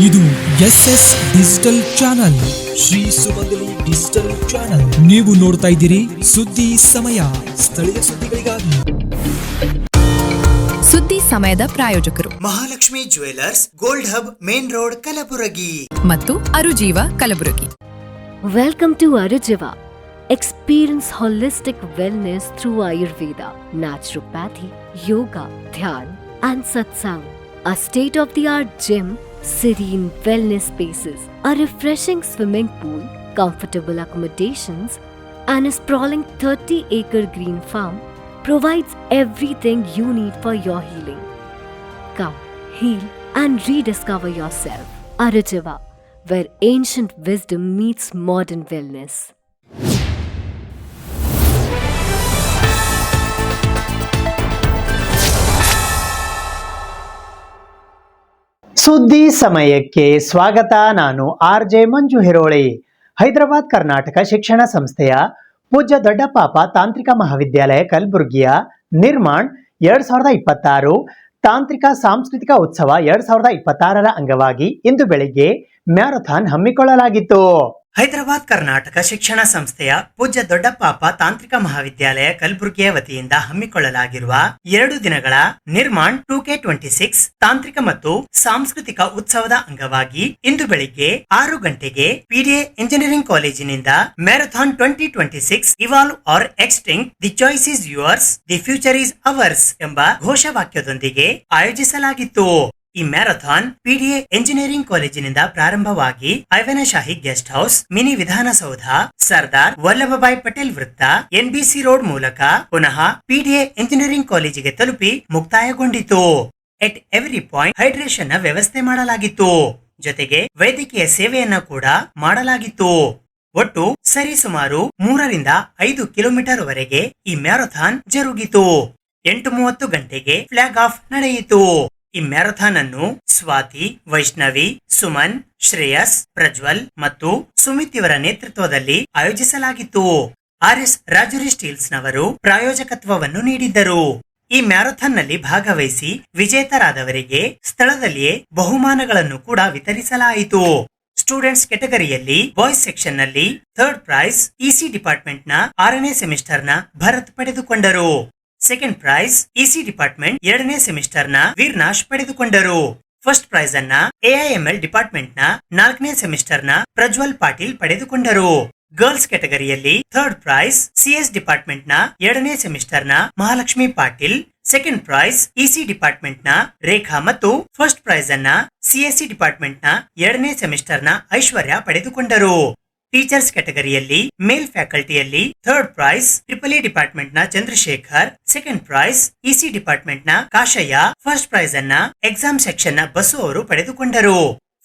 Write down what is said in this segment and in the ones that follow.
ಇದು SS digital channel, Shri ಸುಮಂಗಲಿ digital channel. ನೀವು ನೋಡ್ತಾ ಇದ್ದೀರಿ ಸುದ್ದಿ ಸಮಯ, ಸ್ಥಳೀಯ ಸುದ್ದಿಗಳಿಗಾಗಿ. ಸುದ್ದಿ ಸಮಯದ ಪ್ರಾಯೋಜಕರು Mahalakshmi jewellers, gold hub, main road, Kalaburagi ಮತ್ತು ಅರುಜೀವ Kalaburagi. Welcome to Arujiva. Experience holistic wellness through Ayurveda, naturopathy, yoga, dhyan and satsang. A state-of-the-art gym, serene wellness spaces, a refreshing swimming pool, comfortable accommodations and a sprawling 30-acre green farm provides everything you need for your healing. Come, heal and rediscover yourself. Arujiva, where ancient wisdom meets modern wellness. ಸುದ್ದಿ ಸಮಯಕ್ಕೆ ಸ್ವಾಗತ. ನಾನು RJ ಮಂಜು ಹಿರೋಳಿ. ಹೈದರಾಬಾದ್ ಕರ್ನಾಟಕ ಶಿಕ್ಷಣ ಸಂಸ್ಥೆಯ ಪೂಜ್ಯ ದೊಡ್ಡಪಾಪ ತಾಂತ್ರಿಕ ಮಹಾವಿದ್ಯಾಲಯ ಕಲಬುರಗಿಯ ನಿರ್ಮಾಣ್ 2026 ತಾಂತ್ರಿಕ ಸಾಂಸ್ಕೃತಿಕ ಉತ್ಸವ 2026ರ ಅಂಗವಾಗಿ ಇಂದು ಬೆಳಿಗ್ಗೆ ಮ್ಯಾರಥಾನ್ ಹಮ್ಮಿಕೊಳ್ಳಲಾಗಿತ್ತು. ಹೈದರಾಬಾದ್ ಕರ್ನಾಟಕ ಶಿಕ್ಷಣ ಸಂಸ್ಥೆಯ ಪೂಜ್ಯ ದೊಡ್ಡಪಾಪ ತಾಂತ್ರಿಕ ಮಹಾವಿದ್ಯಾಲಯ ಕಲಬುರಗಿಯ ವತಿಯಿಂದ ಹಮ್ಮಿಕೊಳ್ಳಲಾಗಿರುವ 2 ದಿನಗಳ ನಿರ್ಮಾಣ್ 2K26 ತಾಂತ್ರಿಕ ಮತ್ತು ಸಾಂಸ್ಕೃತಿಕ ಉತ್ಸವದ ಅಂಗವಾಗಿ ಇಂದು ಬೆಳಿಗ್ಗೆ 6 ಗಂಟೆಗೆ PDA ಇಂಜಿನಿಯರಿಂಗ್ ಕಾಲೇಜಿನಿಂದ marathon 2026 evolve or extinct, the choice is yours, the future is ours ಎಂಬ ಘೋಷವಾಕ್ಯದೊಂದಿಗೆ ಆಯೋಜಿಸಲಾಗಿತ್ತು. ಈ ಮ್ಯಾರಥಾನ್ PDA ಇಂಜಿನಿಯರಿಂಗ್ ಕಾಲೇಜಿನಿಂದ ಪ್ರಾರಂಭವಾಗಿ Aiwanshahi guest house, mini Vidhana Soudha, Sardar Vallabhbhai Patel ವೃತ್ತ, NBC ರೋಡ್ ಮೂಲಕ ಪುನಃ PDA ಇಂಜಿನಿಯರಿಂಗ್ ಕಾಲೇಜಿಗೆ ತಲುಪಿ ಮುಕ್ತಾಯಗೊಂಡಿತು. ಎಟ್ ಎವ್ರಿ ಪಾಯಿಂಟ್ ಹೈಡ್ರೇಷನ್ ನ ವ್ಯವಸ್ಥೆ ಮಾಡಲಾಗಿತ್ತು. ಜೊತೆಗೆ ವೈದ್ಯಕೀಯ ಸೇವೆಯನ್ನ ಕೂಡ ಮಾಡಲಾಗಿತ್ತು. ಒಟ್ಟು ಸರಿಸುಮಾರು 3 ರಿಂದ 5 ಕಿಲೋಮೀಟರ್ ವರೆಗೆ ಈ ಮ್ಯಾರಥಾನ್ ಜರುಗಿತು. 8:30 ಗಂಟೆಗೆ ಫ್ಲಾಗ್ ಆಫ್ ನಡೆಯಿತು. ಈ ಮ್ಯಾರಥಾನ್ ಅನ್ನು ಸ್ವಾತಿ, ವೈಷ್ಣವಿ, ಸುಮನ್, ಶ್ರೇಯಸ್, ಪ್ರಜ್ವಲ್ ಮತ್ತು ಸುಮಿತ್ ಇವರ ನೇತೃತ್ವದಲ್ಲಿ ಆಯೋಜಿಸಲಾಗಿತ್ತು. RS ರಾಜುರಿ ಸ್ಟೀಲ್ಸ್ ನವರು ಪ್ರಾಯೋಜಕತ್ವವನ್ನು ನೀಡಿದ್ದರು. ಈ ಮ್ಯಾರಥಾನ್ ನಲ್ಲಿ ಭಾಗವಹಿಸಿ ವಿಜೇತರಾದವರಿಗೆ ಸ್ಥಳದಲ್ಲಿಯೇ ಬಹುಮಾನಗಳನ್ನು ಕೂಡ ವಿತರಿಸಲಾಯಿತು. ಸ್ಟೂಡೆಂಟ್ಸ್ ಕೆಟಗರಿಯಲ್ಲಿ ಬಾಯ್ಸ್ ಸೆಕ್ಷನ್ ನಲ್ಲಿ 3rd ಪ್ರೈಸ್ EC ಡಿಪಾರ್ಟ್ಮೆಂಟ್ ನ 6ನೇ ಸೆಮಿಸ್ಟರ್ ನ ಭರತ್ ಪಡೆದುಕೊಂಡರು. ಸೆಕೆಂಡ್ ಪ್ರೈಸ್ EC ಡಿಪಾರ್ಟ್ಮೆಂಟ್ 2ನೇ ಸೆಮಿಸ್ಟರ್ ನ ವೀರ್ನಾಶ್ ಪಡೆದುಕೊಂಡರು. ಫಸ್ಟ್ ಪ್ರೈಸ್ ಅನ್ನ AIML ಡಿಪಾರ್ಟ್ಮೆಂಟ್ ನ 4ನೇ ಸೆಮಿಸ್ಟರ್ ನ ಪ್ರಜ್ವಲ್ ಪಾಟೀಲ್ ಪಡೆದುಕೊಂಡರು. ಗರ್ಲ್ಸ್ ಕೆಟಗರಿಯಲ್ಲಿ 3rd ಪ್ರೈಸ್ CS ಡಿಪಾರ್ಟ್ಮೆಂಟ್ ನ 2ನೇ ಸೆಮಿಸ್ಟರ್ ನ Mahalakshmi Patil, second prize EC department ನ ರೇಖಾ ಮತ್ತು ಫಸ್ಟ್ ಪ್ರೈಸ್ ಅನ್ನ CSE ಡಿಪಾರ್ಟ್ಮೆಂಟ್ ನ 2ನೇ ಸೆಮಿಸ್ಟರ್ ನ ಐಶ್ವರ್ಯ ಪಡೆದುಕೊಂಡರು. ಟೀಚರ್ಸ್ ಕೆಟಗರಿಯಲ್ಲಿ ಮೇಲ್ ಫ್ಯಾಕಲ್ಟಿಯಲ್ಲಿ 3rd ಪ್ರೈಸ್ EEE ಡಿಪಾರ್ಟ್ಮೆಂಟ್ ನ Chandrashekhar, second prize EC department ನ ಕಾಶಯ್ಯ, ಫಸ್ಟ್ ಪ್ರೈಸ್ ಅನ್ನ ಎಕ್ಸಾಮ್ ಸೆಕ್ಷನ್ ನ ಬಸು ಅವರು ಪಡೆದುಕೊಂಡರು.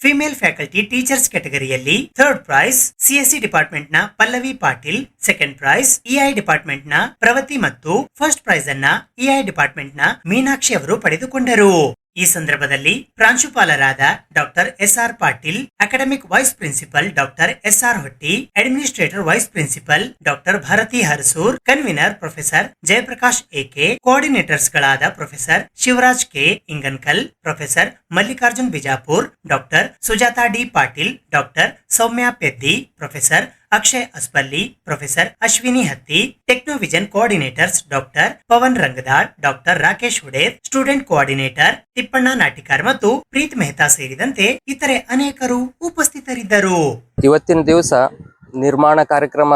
ಫಿಮೇಲ್ ಫ್ಯಾಕಲ್ಟಿ ಟೀಚರ್ಸ್ ಕೆಟಗರಿಯಲ್ಲಿ 3rd ಪ್ರೈಸ್ CSE ಡಿಪಾರ್ಟ್ಮೆಂಟ್ ನ Pallavi Patil, second prize EI department ನ ಪ್ರವತಿ ಮತ್ತು ಫಸ್ಟ್ ಪ್ರೈಸ್ ಅನ್ನ EI ಡಿಪಾರ್ಟ್ಮೆಂಟ್ ನ ಮೀನಾಕ್ಷಿ ಅವರು ಪಡೆದುಕೊಂಡರು. ಈ ಸಂದರ್ಭದಲ್ಲಿ ಪ್ರಾಂಶುಪಾಲರಾದ doctor SR Patil, academic vice principal doctor SR Hotti, administrator vice principal doctor Bharathi Harsoor, convener professor Jayaprakash AK, coordinators ಗಳಾದ professor Shivaraj K Ingankal, professor Mallikarjun Bijapur, doctor Sujata D Patil, doctor Soumya Peddi, professor Akshay Aspalli, professor Ashwini Hatti, technovision coordinators doctor Pavan Rangadal, doctor Rakesh Huder, student coordinator Tippanna Natikar ಮತ್ತು ಪ್ರೀತ್ ಮೆಹ್ತಾ ಸೇರಿದಂತೆ ಇತರೆ ಅನೇಕರು ಉಪಸ್ಥಿತರಿದ್ದರು. ಇವತ್ತಿನ ದಿವಸ ನಿರ್ಮಾಣ ಕಾರ್ಯಕ್ರಮ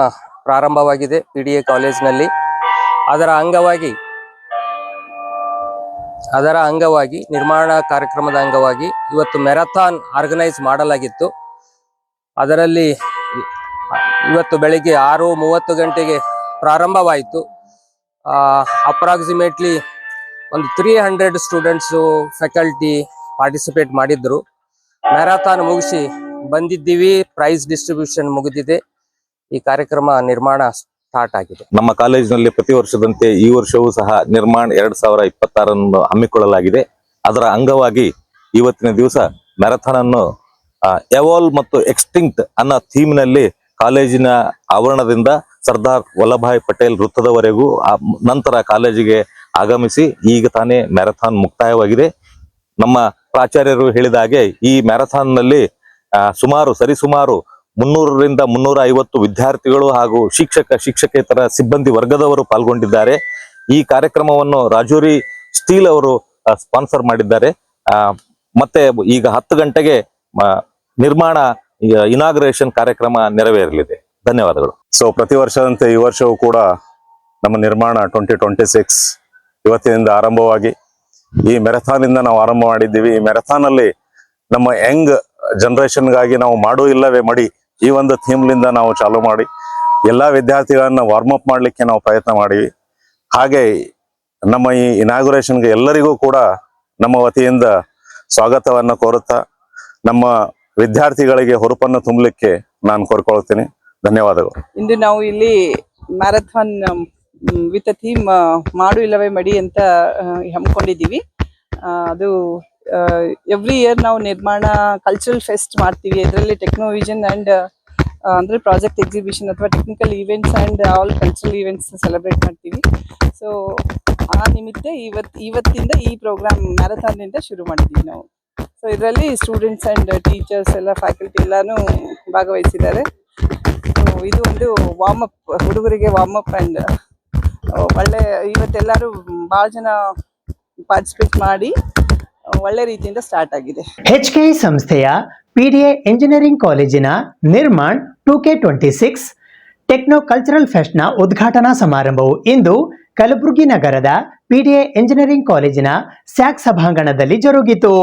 ಪ್ರಾರಂಭವಾಗಿದೆ PDA ಕಾಲೇಜಿನಲ್ಲಿ. ಅದರ ಅಂಗವಾಗಿ ನಿರ್ಮಾಣ ಕಾರ್ಯಕ್ರಮದ ಅಂಗವಾಗಿ ಇವತ್ತು ಮ್ಯಾರಥಾನ್ ಆರ್ಗನೈಸ್ ಮಾಡಲಾಗಿತ್ತು. ಅದರಲ್ಲಿ ಇವತ್ತು ಬೆಳಿಗ್ಗೆ 6:30 ಗಂಟೆಗೆ ಪ್ರಾರಂಭವಾಯಿತು. ಅಪ್ರಾಕ್ಸಿಮೇಟ್ಲಿ ಒಂದು 300 ಸ್ಟೂಡೆಂಟ್ಸು, ಫ್ಯಾಕಲ್ಟಿ ಪಾರ್ಟಿಸಿಪೇಟ್ ಮಾಡಿದ್ರು. ಮ್ಯಾರಥಾನ್ ಮುಗಿಸಿ ಬಂದಿದ್ದೀವಿ. ಪ್ರೈಸ್ ಡಿಸ್ಟ್ರಿಬ್ಯೂಷನ್ ಮುಗಿದಿದೆ. ಈ ಕಾರ್ಯಕ್ರಮ ನಿರ್ಮಾಣ ಸ್ಟಾರ್ಟ್ ಆಗಿದೆ. ನಮ್ಮ ಕಾಲೇಜಿನಲ್ಲಿ ಪ್ರತಿ ವರ್ಷದಂತೆ ಈ ವರ್ಷವೂ ಸಹ ನಿರ್ಮಾಣ 2026 ಹಮ್ಮಿಕೊಳ್ಳಲಾಗಿದೆ. ಅದರ ಅಂಗವಾಗಿ ಇವತ್ತಿನ ದಿವಸ ಮ್ಯಾರಥಾನ್ ಅನ್ನು ಎವಾಲ್ವ್ ಮತ್ತು ಎಕ್ಸ್ಟಿಂಕ್ಟ್ ಅನ್ನೋ ಥೀಮ್ ನಲ್ಲಿ ಕಾಲೇಜಿನ ಆವರಣದಿಂದ ಸರ್ದಾರ್ ವಲ್ಲಭಭಾಯಿ ಪಟೇಲ್ ವೃತ್ತದವರೆಗೂ ನಂತರ ಕಾಲೇಜಿಗೆ ಆಗಮಿಸಿ ಈಗ ತಾನೇ ಮ್ಯಾರಥಾನ್ ಮುಕ್ತಾಯವಾಗಿದೆ. ನಮ್ಮ ಪ್ರಾಚಾರ್ಯರು ಹೇಳಿದ ಹಾಗೆ ಈ ಮ್ಯಾರಥಾನ್ನಲ್ಲಿ ಸರಿಸುಮಾರು 300ರಿಂದ 350 ವಿದ್ಯಾರ್ಥಿಗಳು ಹಾಗೂ ಶಿಕ್ಷಕೇತರ ಸಿಬ್ಬಂದಿ ವರ್ಗದವರು ಪಾಲ್ಗೊಂಡಿದ್ದಾರೆ. ಈ ಕಾರ್ಯಕ್ರಮವನ್ನು ರಾಜೂರಿ ಸ್ಟೀಲ್ ಅವರು ಸ್ಪಾನ್ಸರ್ ಮಾಡಿದ್ದಾರೆ. ಮತ್ತೆ ಈಗ 10 ಗಂಟೆಗೆ ನಿರ್ಮಾಣ ಇನಾಗ್ರೇಷನ್ ಕಾರ್ಯಕ್ರಮ ನೆರವೇರಲಿದೆ. ಧನ್ಯವಾದಗಳು. ಸೊ ಪ್ರತಿ ವರ್ಷದಂತೆ ಈ ವರ್ಷವೂ ಕೂಡ ನಮ್ಮ ನಿರ್ಮಾಣ 2026 ಇವತ್ತಿನಿಂದ ಆರಂಭವಾಗಿ ಈ ಮ್ಯಾರಥಾನ್ ಇಂದ ನಾವು ಆರಂಭ ಮಾಡಿದ್ದೀವಿ. ಈ ಮ್ಯಾರಥಾನ್ ಅಲ್ಲಿ ನಮ್ಮ ಯಂಗ್ ಜನರೇಷನ್ಗಾಗಿ ನಾವು ಮಾಡು ಇಲ್ಲವೇ ಮಡಿ ಈ ಒಂದು ಥೀಮ್ಲಿಂದ ನಾವು ಚಾಲೂ ಮಾಡಿ ಎಲ್ಲಾ ವಿದ್ಯಾರ್ಥಿಗಳನ್ನ ವಾರ್ಮ್ ಅಪ್ ಮಾಡ್ಲಿಕ್ಕೆ ನಾವು ಪ್ರಯತ್ನ ಮಾಡಿವಿ. ಹಾಗೆ ನಮ್ಮ ಈ ಇನಾಗ್ರೇಷನ್ಗೆ ಎಲ್ಲರಿಗೂ ಕೂಡ ನಮ್ಮ ವತಿಯಿಂದ ಸ್ವಾಗತವನ್ನ ಕೋರುತ್ತಾ ನಮ್ಮ ವಿದ್ಯಾರ್ಥಿಗಳಿಗೆ ಹುರುಪನ್ನು ತುಂಬಲಿಕ್ಕೆ ನಾನು ಕೋರ್ಕೊಳ್ತೀನಿ. ಧನ್ಯವಾದಗಳು. ಇಂದು ನಾವು ಇಲ್ಲಿ ಮ್ಯಾರಥಾನ್ ವಿತ್ ಥೀಮ್ ಮಾಡು ಇಲ್ಲವೇ ಮಡಿ ಅಂತ ಹಮ್ಮಿಕೊಂಡಿದ್ದೀವಿ. ಅದು ಎವ್ರಿ ಇಯರ್ ನಾವು ನಿರ್ಮಾಣ ಕಲ್ಚರಲ್ ಫೆಸ್ಟ್ ಮಾಡ್ತೀವಿ. ಇದರಲ್ಲಿ ಟೆಕ್ನೋವಿಷನ್ ಅಂಡ್ ಅಂದ್ರೆ ಪ್ರಾಜೆಕ್ಟ್ ಎಕ್ಸಿಬಿಷನ್ ಅಥವಾ technical events and all cultural events celebrate ಮಾಡ್ತೀವಿ. ಸೊ ಆ ನಿಮಿತ್ತ ಇವತ್ತಿಂದ ಈ ಪ್ರೋಗ್ರಾಮ್ ಮ್ಯಾರಥಾನ್ ಇಂದ ಶುರು ಮಾಡಿದ್ದೀವಿ ನಾವು. ಸೊ ಇದರಲ್ಲಿ ಸ್ಟೂಡೆಂಟ್ಸ್ ಅಂಡ್ ಟೀಚರ್ಸ್ ಎಲ್ಲ ಫ್ಯಾಕಲ್ಟಿ ಎಲ್ಲಾನು ಭಾಗವಹಿಸಿದ್ದಾರೆ. ಇದು ಒಂದು ವಾರ್ಮ್ ಅಪ್, ಹುಡುಗರಿಗೆ ವಾರ್ಮ್ ಅಪ್ ಅಂಡ್ ಒಳ್ಳೆ ಇವತ್ತೆಲ್ಲರೂ ಬಹಳ ಜನ ಪಾರ್ಟಿಸಿಪೇಟ್ ಮಾಡಿ ಒಳ್ಳೆ ರೀತಿಯಿಂದ ಸ್ಟಾರ್ಟ್ ಆಗಿದೆ. HKI ಸಂಸ್ಥೆಯ PDA ಇಂಜಿನಿಯರಿಂಗ್ ಕಾಲೇಜಿನ Nirman 2K26 techno cultural fest ನ ಉದ್ಘಾಟನಾ ಸಮಾರಂಭವು ಇಂದು ಕಲಬುರಗಿ ನಗರದ PDA ಇಂಜಿನಿಯರಿಂಗ್ ಕಾಲೇಜಿನ ಸ್ಯಾಕ್ ಸಭಾಂಗಣದಲ್ಲಿ ಜರುಗಿತು.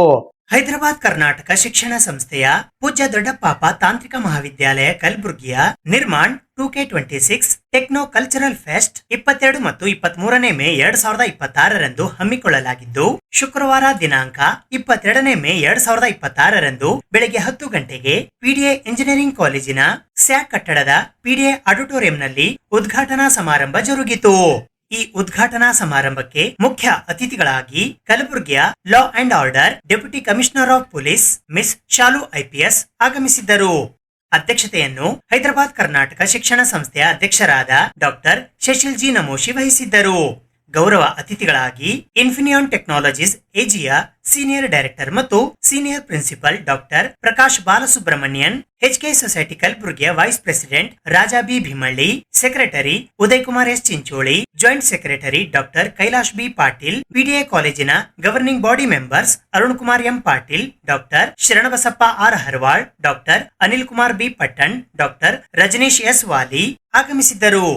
ಹೈದರಾಬಾದ್ ಕರ್ನಾಟಕ ಶಿಕ್ಷಣ ಸಂಸ್ಥೆಯ ಪೂಜ್ಯ ದೊಡ್ಡಪಾಪ ತಾಂತ್ರಿಕ ಮಹಾವಿದ್ಯಾಲಯ ಕಲಬುರ್ಗಿಯ Nirman 2K26 techno cultural fest 22 ಮತ್ತು 23ನೇ ಮೇ 2026ರಂದು ಹಮ್ಮಿಕೊಳ್ಳಲಾಗಿದ್ದು, ಶುಕ್ರವಾರ ದಿನಾಂಕ 22ನೇ ಮೇ 2026ರಂದು ಬೆಳಗ್ಗೆ 10 ಗಂಟೆಗೆ PDA ಇಂಜಿನಿಯರಿಂಗ್ ಕಾಲೇಜಿನ ಸ್ಯಾಕ್ ಕಟ್ಟಡದ PDA ಆಡಿಟೋರಿಯಂನಲ್ಲಿ ಉದ್ಘಾಟನಾ ಸಮಾರಂಭ ಜರುಗಿತು. ಈ ಉದ್ಘಾಟನಾ ಸಮಾರಂಭಕ್ಕೆ ಮುಖ್ಯ ಅತಿಥಿಗಳಾಗಿ ಕಲಬುರಗಿಯ law and order deputy commissioner of police miss Shalu IPS ಆಗಮಿಸಿದ್ದರು. ಅಧ್ಯಕ್ಷತೆಯನ್ನು ಹೈದರಾಬಾದ್ ಕರ್ನಾಟಕ ಶಿಕ್ಷಣ ಸಂಸ್ಥೆಯ ಅಧ್ಯಕ್ಷರಾದ ಡಾಕ್ಟರ್ ಶಶಿಲ್ ಜಿ ನಮೋಶಿ ವಹಿಸಿದ್ದರು. ಗೌರವ ಅತಿಥಿಗಳಾಗಿ ಇನ್ಫಿನಿಯಾನ್ ಟೆಕ್ನಾಲಜೀಸ್ AGಯ ಸೀನಿಯರ್ ಡೈರೆಕ್ಟರ್ ಮತ್ತು senior principal doctor Prakash Balasubramanian, HKI society ಕಲಬುರಗಿಯ vice president Raja B Bhimalli, secretary Uday Kumar S Chincholi, joint secretary doctor Kailash B Patil, PDA ಕಾಲೇಜಿನ governing body members Arun Kumar M Patil, doctor Sharanabasappa R Harwal, doctor Anil Kumar B Pattan, doctor Rajneesh S Wali ಆಗಮಿಸಿದ್ದರು.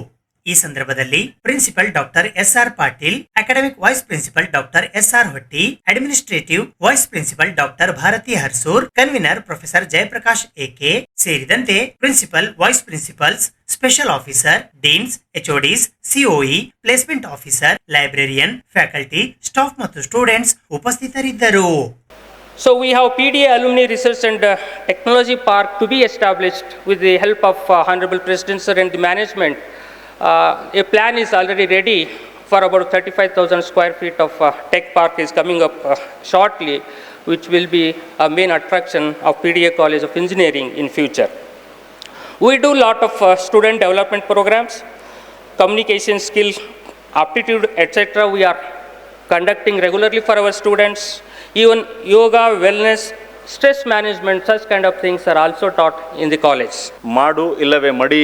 ಈ ಸಂದರ್ಭದಲ್ಲಿ principal doctor SR Patil, academic vice principal doctor SR Hotti, administrative wise principal doctor Bharathi Harsoor, convener professor Jayaprakash AK ಸೇರಿದಂತೆ principal, vice principals, special officer, deans, HODs, COE, placement officer, librarian, faculty, staff ಮತ್ತು students ಉಪಸ್ಥಿತರಿದ್ದರು. So we have PDA Alumni Research and Technology Park to be established with the help of Honorable President Sir and the management. A plan is already ready for about 35,000 square feet of tech park is coming up shortly, which will be a main attraction of PDA College of Engineering in future. We do lot of student development programs, communication skills, aptitude, etc. We are conducting regularly for our students. Even yoga, wellness, stress management, such kind of things are also taught in the college. ಮಾಡು ಇಲ್ಲವೇ ಮಡಿ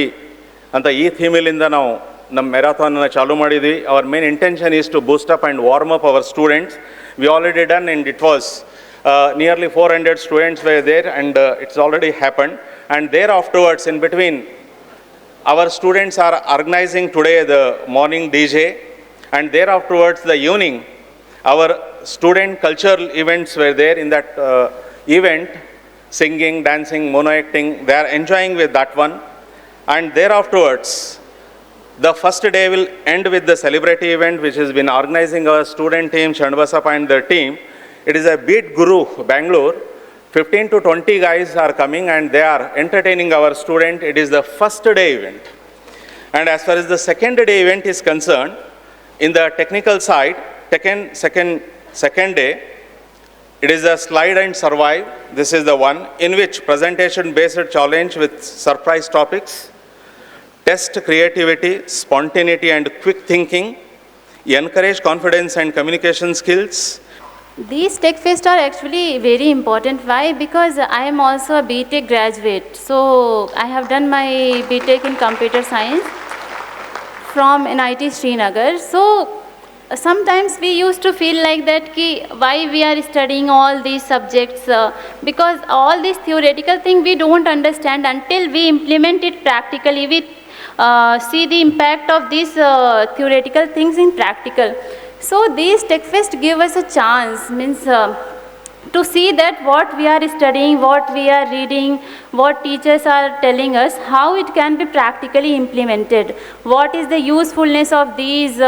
ಅಂತ ಈ ಥೀಮಿಲಿಂದ ನಾವು ನಮ್ಮ marathon ಚಾಲೂ ಮಾಡಿದ್ವಿ. Our main intention is to boost up and warm up our students. We already done and it was nearly 400 students were there and it's already happened. And there afterwards in between our students are organizing today the morning DJ, and there afterwards the evening our student cultural events were there. In that event, singing, dancing, mono acting, they are enjoying with that one. And there afterwards the first day will end with the celebrity event which has been organizing our student team Shanbasapa and their team. It is a Beat Guru Bangalore. 15 to 20 guys are coming and they are entertaining our student. It is the first day event. And as far as the second day event is concerned, in the technical side, second day, it is a slide and survive. This is the one in which presentation based challenge with surprise topics, test creativity, spontaneity and quick thinking, encourage confidence and communication skills. These tech fests are actually very important. Why? Because I am also a BTech graduate. So I have done my BTech in computer science from NIT Srinagar. So sometimes we used to feel like that ki why we are studying all these subjects, because all these theoretical thing we don't understand until we implement it practically. We see the impact of these theoretical things in practical. So these tech fest give us a chance, means to see that what we are studying, what we are reading, what teachers are telling us, how it can be practically implemented, what is the usefulness of these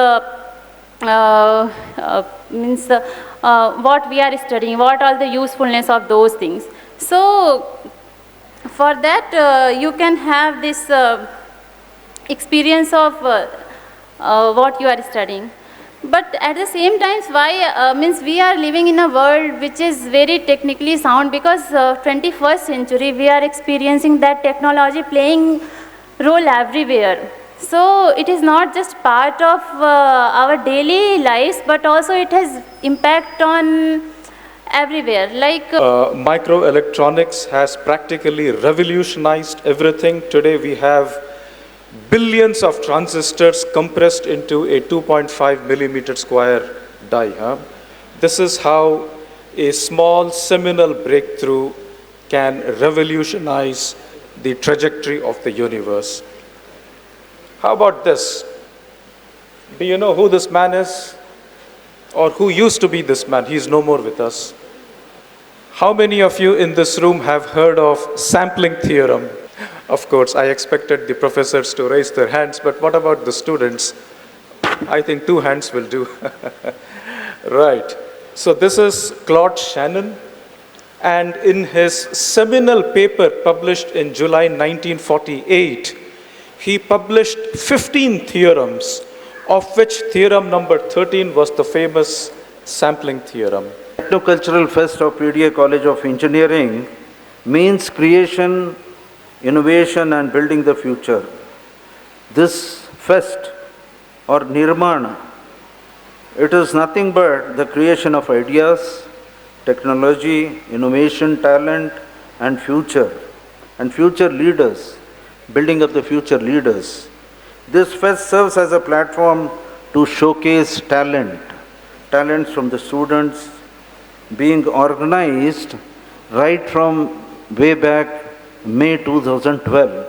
what we are studying, what are the usefulness of those things. So for that you can have this experience of what you are studying. But at the same time, why means we are living in a world which is very technically sound, because 21st century we are experiencing that technology playing role everywhere. So it is not just part of our daily lives, but also it has impact on everywhere. Like microelectronics has practically revolutionized everything. Today we have billions of transistors compressed into a 2.5 millimeter square die. This is how a small seminal breakthrough can revolutionize the trajectory of the universe. How about this? Do you know who this man is? Or who used to be this man? He is no more with us. How many of you in this room have heard of sampling theorem? Of course, I expected the professors to raise their hands, but what about the students? I think 2 hands will do. Right. So this is Claude Shannon, and in his seminal paper published in July 1948, he published 15 theorems, of which theorem number 13 was the famous sampling theorem. Technocultural Fest of PDA College of Engineering means creation, innovation and building the future. This fest or Nirmana, it is nothing but the creation of ideas, technology, innovation, talent and future leaders, building up the future leaders. This fest serves as a platform to showcase talents from the students, being organized right from way back May 2012.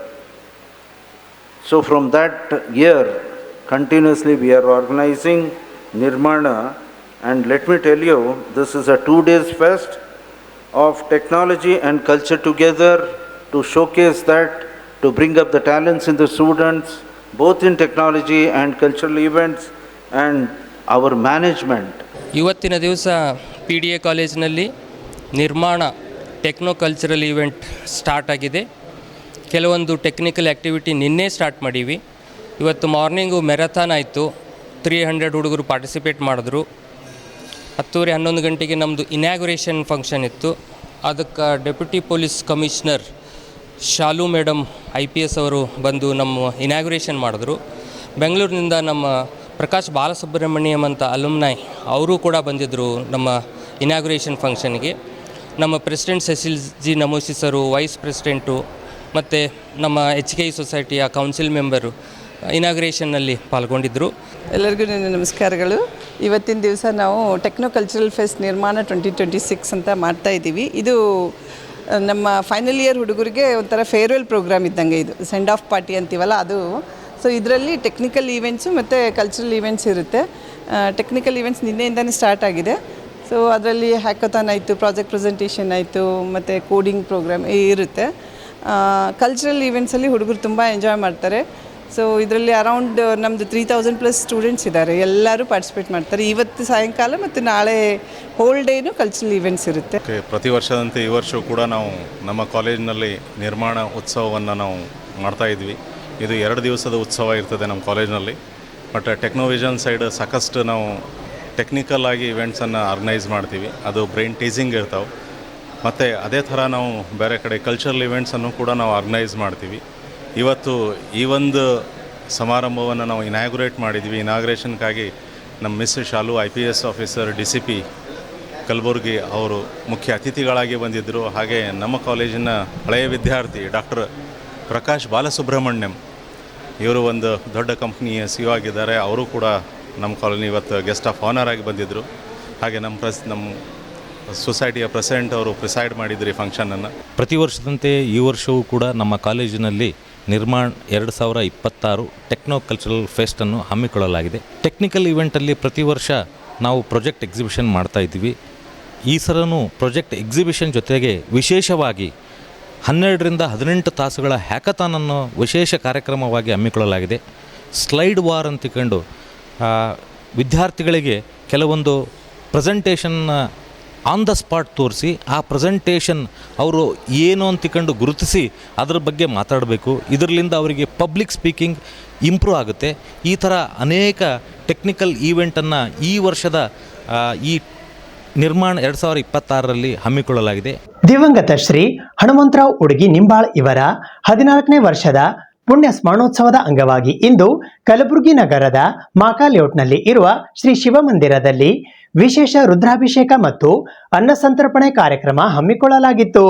So from that year, continuously we are organizing Nirmana, and let me tell you, this is a 2 days fest of technology and culture together to showcase that, to bring up the talents in the students, both in technology and cultural events and our management. ಇವತ್ತಿನ ದಿವಸ PDA ಕಾಲೇಜಿನಲ್ಲಿ ನಿರ್ಮಾಣ techno cultural event start ಆಗಿದೆ. ಕೆಲವೊಂದು technical activity ನಿನ್ನೆ start ಮಾಡೀವಿ. ಇವತ್ತು morning marathon ಆಯಿತು. 300 ಹುಡುಗರು ಪಾರ್ಟಿಸಿಪೇಟ್ ಮಾಡಿದ್ರು. 10:30-11 ಗಂಟೆಗೆ ನಮ್ಮದು ಇನ್ಯಾಗ್ಯುರೇಷನ್ ಫಂಕ್ಷನ್ ಇತ್ತು. ಅದಕ್ಕೆ ಡೆಪ್ಯೂಟಿ ಪೊಲೀಸ್ ಕಮಿಷನರ್ ಶಾಲು ಮೇಡಮ್ IPS ಅವರು ಬಂದು ನಮ್ಮ ಇನ್ಯಾಗ್ಯುರೇಷನ್ ಮಾಡಿದ್ರು. ಬೆಂಗಳೂರಿನಿಂದ ನಮ್ಮ ಪ್ರಕಾಶ್ ಬಾಲಸುಬ್ರಹ್ಮಣ್ಯಂ ಅಂತ ಅಲುಮ್ನೈ ಅವರು ಕೂಡ ಬಂದಿದ್ದರು ನಮ್ಮ ಇನ್ಯಾಗ್ಯುರೇಷನ್ ಫಂಕ್ಷನ್ಗೆ. ನಮ್ಮ ಪ್ರೆಸಿಡೆಂಟ್ ಸೆಸಿಲ್ ಜಿ ನಮೋಸಿ ಸರು, ವೈಸ್ ಪ್ರೆಸಿಡೆಂಟು ಮತ್ತು ನಮ್ಮ HKI ಸೊಸೈಟಿಯ ಕೌನ್ಸಿಲ್ ಮೆಂಬರು ಇನಾಗ್ರೇಷನ್ನಲ್ಲಿ ಪಾಲ್ಗೊಂಡಿದ್ದರು. ಎಲ್ಲರಿಗೂ ನನ್ನ ನಮಸ್ಕಾರಗಳು. ಇವತ್ತಿನ ದಿವಸ ನಾವು ಟೆಕ್ನೋ ಕಲ್ಚರಲ್ ಫೆಸ್ಟ್ ನಿರ್ಮಾಣ 2026 ಅಂತ ಮಾಡ್ತಾ ಇದ್ದೀವಿ. ಇದು ನಮ್ಮ ಫೈನಲ್ ಇಯರ್ ಹುಡುಗರಿಗೆ ಒಂಥರ ಫೇರ್ವೆಲ್ ಪ್ರೋಗ್ರಾಮ್ ಇದ್ದಂಗೆ. ಇದು ಸೆಂಡ್ ಆಫ್ ಪಾರ್ಟಿ ಅಂತೀವಲ್ಲ ಅದು. ಸೊ ಇದರಲ್ಲಿ ಟೆಕ್ನಿಕಲ್ ಈವೆಂಟ್ಸು ಮತ್ತು ಕಲ್ಚರಲ್ ಈವೆಂಟ್ಸ್ ಇರುತ್ತೆ. ಟೆಕ್ನಿಕಲ್ ಈವೆಂಟ್ಸ್ ನಿನ್ನೆಯಿಂದನೇ ಸ್ಟಾರ್ಟ್ ಆಗಿದೆ. ಸೊ ಅದರಲ್ಲಿ ಹ್ಯಾಕಥಾನ್ ಆಯಿತು, ಪ್ರಾಜೆಕ್ಟ್ ಪ್ರೆಸೆಂಟೇಷನ್ ಆಯಿತು, ಮತ್ತು ಕೋಡಿಂಗ್ ಪ್ರೋಗ್ರಾಮ್ ಇರುತ್ತೆ. ಕಲ್ಚರಲ್ ಈವೆಂಟ್ಸಲ್ಲಿ ಹುಡುಗರು ತುಂಬ ಎಂಜಾಯ್ ಮಾಡ್ತಾರೆ. ಸೊ ಇದರಲ್ಲಿ ಅರೌಂಡ್ ನಮ್ಮದು 3000+ ಸ್ಟೂಡೆಂಟ್ಸ್ ಇದ್ದಾರೆ. ಎಲ್ಲರೂ ಪಾರ್ಟಿಸಿಪೇಟ್ ಮಾಡ್ತಾರೆ. ಇವತ್ತು ಸಾಯಂಕಾಲ ಮತ್ತು ನಾಳೆ ಹೋಲ್ ಡೇನೂ ಕಲ್ಚರಲ್ ಈವೆಂಟ್ಸ್ ಇರುತ್ತೆ. ಪ್ರತಿ ವರ್ಷದಂತೆ ಈ ವರ್ಷವೂ ಕೂಡ ನಾವು ನಮ್ಮ ಕಾಲೇಜಿನಲ್ಲಿ ನಿರ್ಮಾಣ ಉತ್ಸವವನ್ನು ನಾವು ಮಾಡ್ತಾಯಿದ್ವಿ. ಇದು 2 ದಿವಸದ ಉತ್ಸವ ಇರ್ತದೆ ನಮ್ಮ ಕಾಲೇಜಿನಲ್ಲಿ. ಬಟ್ ಟೆಕ್ನೋವಿಷನ್ ಸೈಡ್ ಸಾಕಷ್ಟು ನಾವು ಟೆಕ್ನಿಕಲ್ ಆಗಿ ಇವೆಂಟ್ಸನ್ನು ಆರ್ಗನೈಸ್ ಮಾಡ್ತೀವಿ. ಅದು ಬ್ರೈನ್ ಟೀಸಿಂಗ್ ಇರ್ತಾವೆ. ಮತ್ತು ಅದೇ ಥರ ನಾವು ಬೇರೆ ಕಡೆ ಕಲ್ಚರಲ್ ಇವೆಂಟ್ಸನ್ನು ಕೂಡ ನಾವು ಆರ್ಗನೈಸ್ ಮಾಡ್ತೀವಿ. ಇವತ್ತು ಈ ಒಂದು ಸಮಾರಂಭವನ್ನು ನಾವು ಇನಾಗ್ಯುರೇಟ್ ಮಾಡಿದ್ವಿ. ಇನಾಗ್ರೇಷನ್ಗಾಗಿ ನಮ್ಮ miss Shalu IPS officer DCP Kalaburagi ಅವರು ಮುಖ್ಯ ಅತಿಥಿಗಳಾಗಿ ಬಂದಿದ್ದರು. ಹಾಗೆ ನಮ್ಮ ಕಾಲೇಜಿನ ಹಳೆಯ ವಿದ್ಯಾರ್ಥಿ ಡಾಕ್ಟರ್ ಪ್ರಕಾಶ್ ಬಾಲಸುಬ್ರಹ್ಮಣ್ಯಂ ಇವರು ಒಂದು ದೊಡ್ಡ ಕಂಪ್ನಿಯ CEO ಆಗಿದ್ದಾರೆ. ಅವರು ಕೂಡ ನಮ್ಮ ಕಾಲೋನಿ ಇವತ್ತು ಗೆಸ್ಟ್ ಆಫ್ ಆನರ್ ಆಗಿ ಬಂದಿದ್ದರು. ಹಾಗೆ ನಮ್ಮ ಸೊಸೈಟಿಯ ಪ್ರೆಸಿಡೆಂಟ್ ಅವರು ಪ್ರಿಸೈಡ್ ಮಾಡಿದ್ರು ಈ ಫಂಕ್ಷನನ್ನು. ಪ್ರತಿ ವರ್ಷದಂತೆ ಈ ವರ್ಷವೂ ಕೂಡ ನಮ್ಮ ಕಾಲೇಜಿನಲ್ಲಿ ನಿರ್ಮಾಣ್ 2026 ಟೆಕ್ನೋ ಕಲ್ಚರಲ್ ಫೆಸ್ಟನ್ನು ಹಮ್ಮಿಕೊಳ್ಳಲಾಗಿದೆ. ಟೆಕ್ನಿಕಲ್ ಇವೆಂಟಲ್ಲಿ ಪ್ರತಿ ವರ್ಷ ನಾವು ಪ್ರಾಜೆಕ್ಟ್ ಎಕ್ಸಿಬಿಷನ್ ಮಾಡ್ತಾ ಇದ್ದೀವಿ. ಈ ಸಲನೂ ಪ್ರಾಜೆಕ್ಟ್ ಎಕ್ಸಿಬಿಷನ್ ಜೊತೆಗೆ ವಿಶೇಷವಾಗಿ 12ರಿಂದ 18 ತಾಸುಗಳ ಹ್ಯಾಕಥಾನನ್ನು ವಿಶೇಷ ಕಾರ್ಯಕ್ರಮವಾಗಿ ಹಮ್ಮಿಕೊಳ್ಳಲಾಗಿದೆ. ಸ್ಲೈಡ್ ವಾರ್ ಅಂತಿಕೊಂಡು ವಿದ್ಯಾರ್ಥಿಗಳಿಗೆ ಕೆಲವೊಂದು ಪ್ರೆಸೆಂಟೇಷನ್ನ ಆನ್ ದ ಸ್ಪಾಟ್ ತೋರಿಸಿ ಆ ಪ್ರೆಸೆಂಟೇಷನ್ ಅವರು ಏನು ಅಂತಿಕೊಂಡು ಗುರುತಿಸಿ ಅದರ ಬಗ್ಗೆ ಮಾತಾಡಬೇಕು. ಇದರಿಂದ ಅವರಿಗೆ ಪಬ್ಲಿಕ್ ಸ್ಪೀಕಿಂಗ್ ಇಂಪ್ರೂವ್ ಆಗುತ್ತೆ. ಈ ಥರ ಅನೇಕ ಟೆಕ್ನಿಕಲ್ ಈವೆಂಟನ್ನು ಈ ವರ್ಷದ ಈ ನಿರ್ಮಾಣ್ 2026ರಲ್ಲಿ ಹಮ್ಮಿಕೊಳ್ಳಲಾಗಿದೆ. ದಿವಂಗತ ಶ್ರೀ ಹನುಮಂತರಾವ್ ಉಡುಗಿ ನಿಂಬಾಳ್ ಇವರ 14ನೇ ವರ್ಷದ ಪುಣ್ಯ ಸ್ಮರಣೋತ್ಸವದ ಅಂಗವಾಗಿ ಇಂದು ಕಲಬುರಗಿ ನಗರದ ಮಾಕಾ ಲೇಔಟ್ನಲ್ಲಿ ಇರುವ ಶ್ರೀ ಶಿವಮಂದಿರದಲ್ಲಿ ವಿಶೇಷ ರುದ್ರಾಭಿಷೇಕ ಮತ್ತು ಅನ್ನಸಂತರ್ಪಣೆ ಕಾರ್ಯಕ್ರಮ ಹಮ್ಮಿಕೊಳ್ಳಲಾಗಿತ್ತು.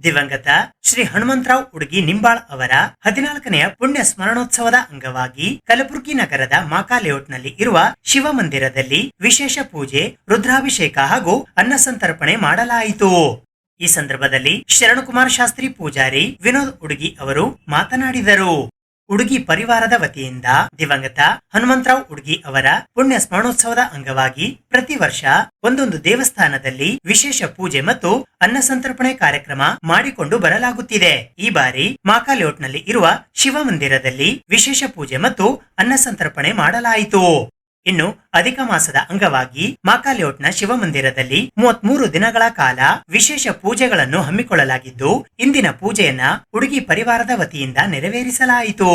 ದಿವಂಗತ ಶ್ರೀ ಹನುಮಂತರಾವ್ ಉಡುಗಿ ನಿಂಬಾಳ್ ಅವರ 14ನೆಯ ಪುಣ್ಯ ಸ್ಮರಣೋತ್ಸವದ ಅಂಗವಾಗಿ ಕಲಬುರಗಿ ನಗರದ ಮಾಕಾ ಲೇಔಟ್ನಲ್ಲಿ ಇರುವ ಶಿವಮಂದಿರದಲ್ಲಿ ವಿಶೇಷ ಪೂಜೆ, ರುದ್ರಾಭಿಷೇಕ ಹಾಗೂ ಅನ್ನಸಂತರ್ಪಣೆ ಮಾಡಲಾಯಿತು. ಈ ಸಂದರ್ಭದಲ್ಲಿ ಶರಣಕುಮಾರ್ ಶಾಸ್ತ್ರಿ ಪೂಜಾರಿ, ವಿನೋದ್ ಉಡುಗಿ ಅವರು ಮಾತನಾಡಿದರು. ಉಡುಗಿ ಪರಿವಾರದ ವತಿಯಿಂದ ದಿವಂಗತ ಹನುಮಂತರಾವ್ ಉಡುಗಿ ಅವರ ಪುಣ್ಯ ಸ್ಮರಣೋತ್ಸವದ ಅಂಗವಾಗಿ ಪ್ರತಿ ವರ್ಷ ಒಂದೊಂದು ದೇವಸ್ಥಾನದಲ್ಲಿ ವಿಶೇಷ ಪೂಜೆ ಮತ್ತು ಅನ್ನಸಂತರ್ಪಣೆ ಕಾರ್ಯಕ್ರಮ ಮಾಡಿಕೊಂಡು ಬರಲಾಗುತ್ತಿದೆ. ಈ ಬಾರಿ ಮಾಕಾ ಲೇಔಟ್ನಲ್ಲಿ ಇರುವ ಶಿವಮಂದಿರದಲ್ಲಿ ವಿಶೇಷ ಪೂಜೆ ಮತ್ತು ಅನ್ನಸಂತರ್ಪಣೆ ಮಾಡಲಾಯಿತು. ಇನ್ನು ಅಧಿಕ ಮಾಸದ ಅಂಗವಾಗಿ ಮಾಕಾ ಲೇಔಟ್ನ ಶಿವಮಂದಿರದಲ್ಲಿ 33 ದಿನಗಳ ಕಾಲ ವಿಶೇಷ ಪೂಜೆಗಳನ್ನು ಹಮ್ಮಿಕೊಳ್ಳಲಾಗಿದ್ದು, ಇಂದಿನ ಪೂಜೆಯನ್ನ ಉಡುಗಿ ಪರಿವಾರದ ವತಿಯಿಂದ ನೆರವೇರಿಸಲಾಯಿತು.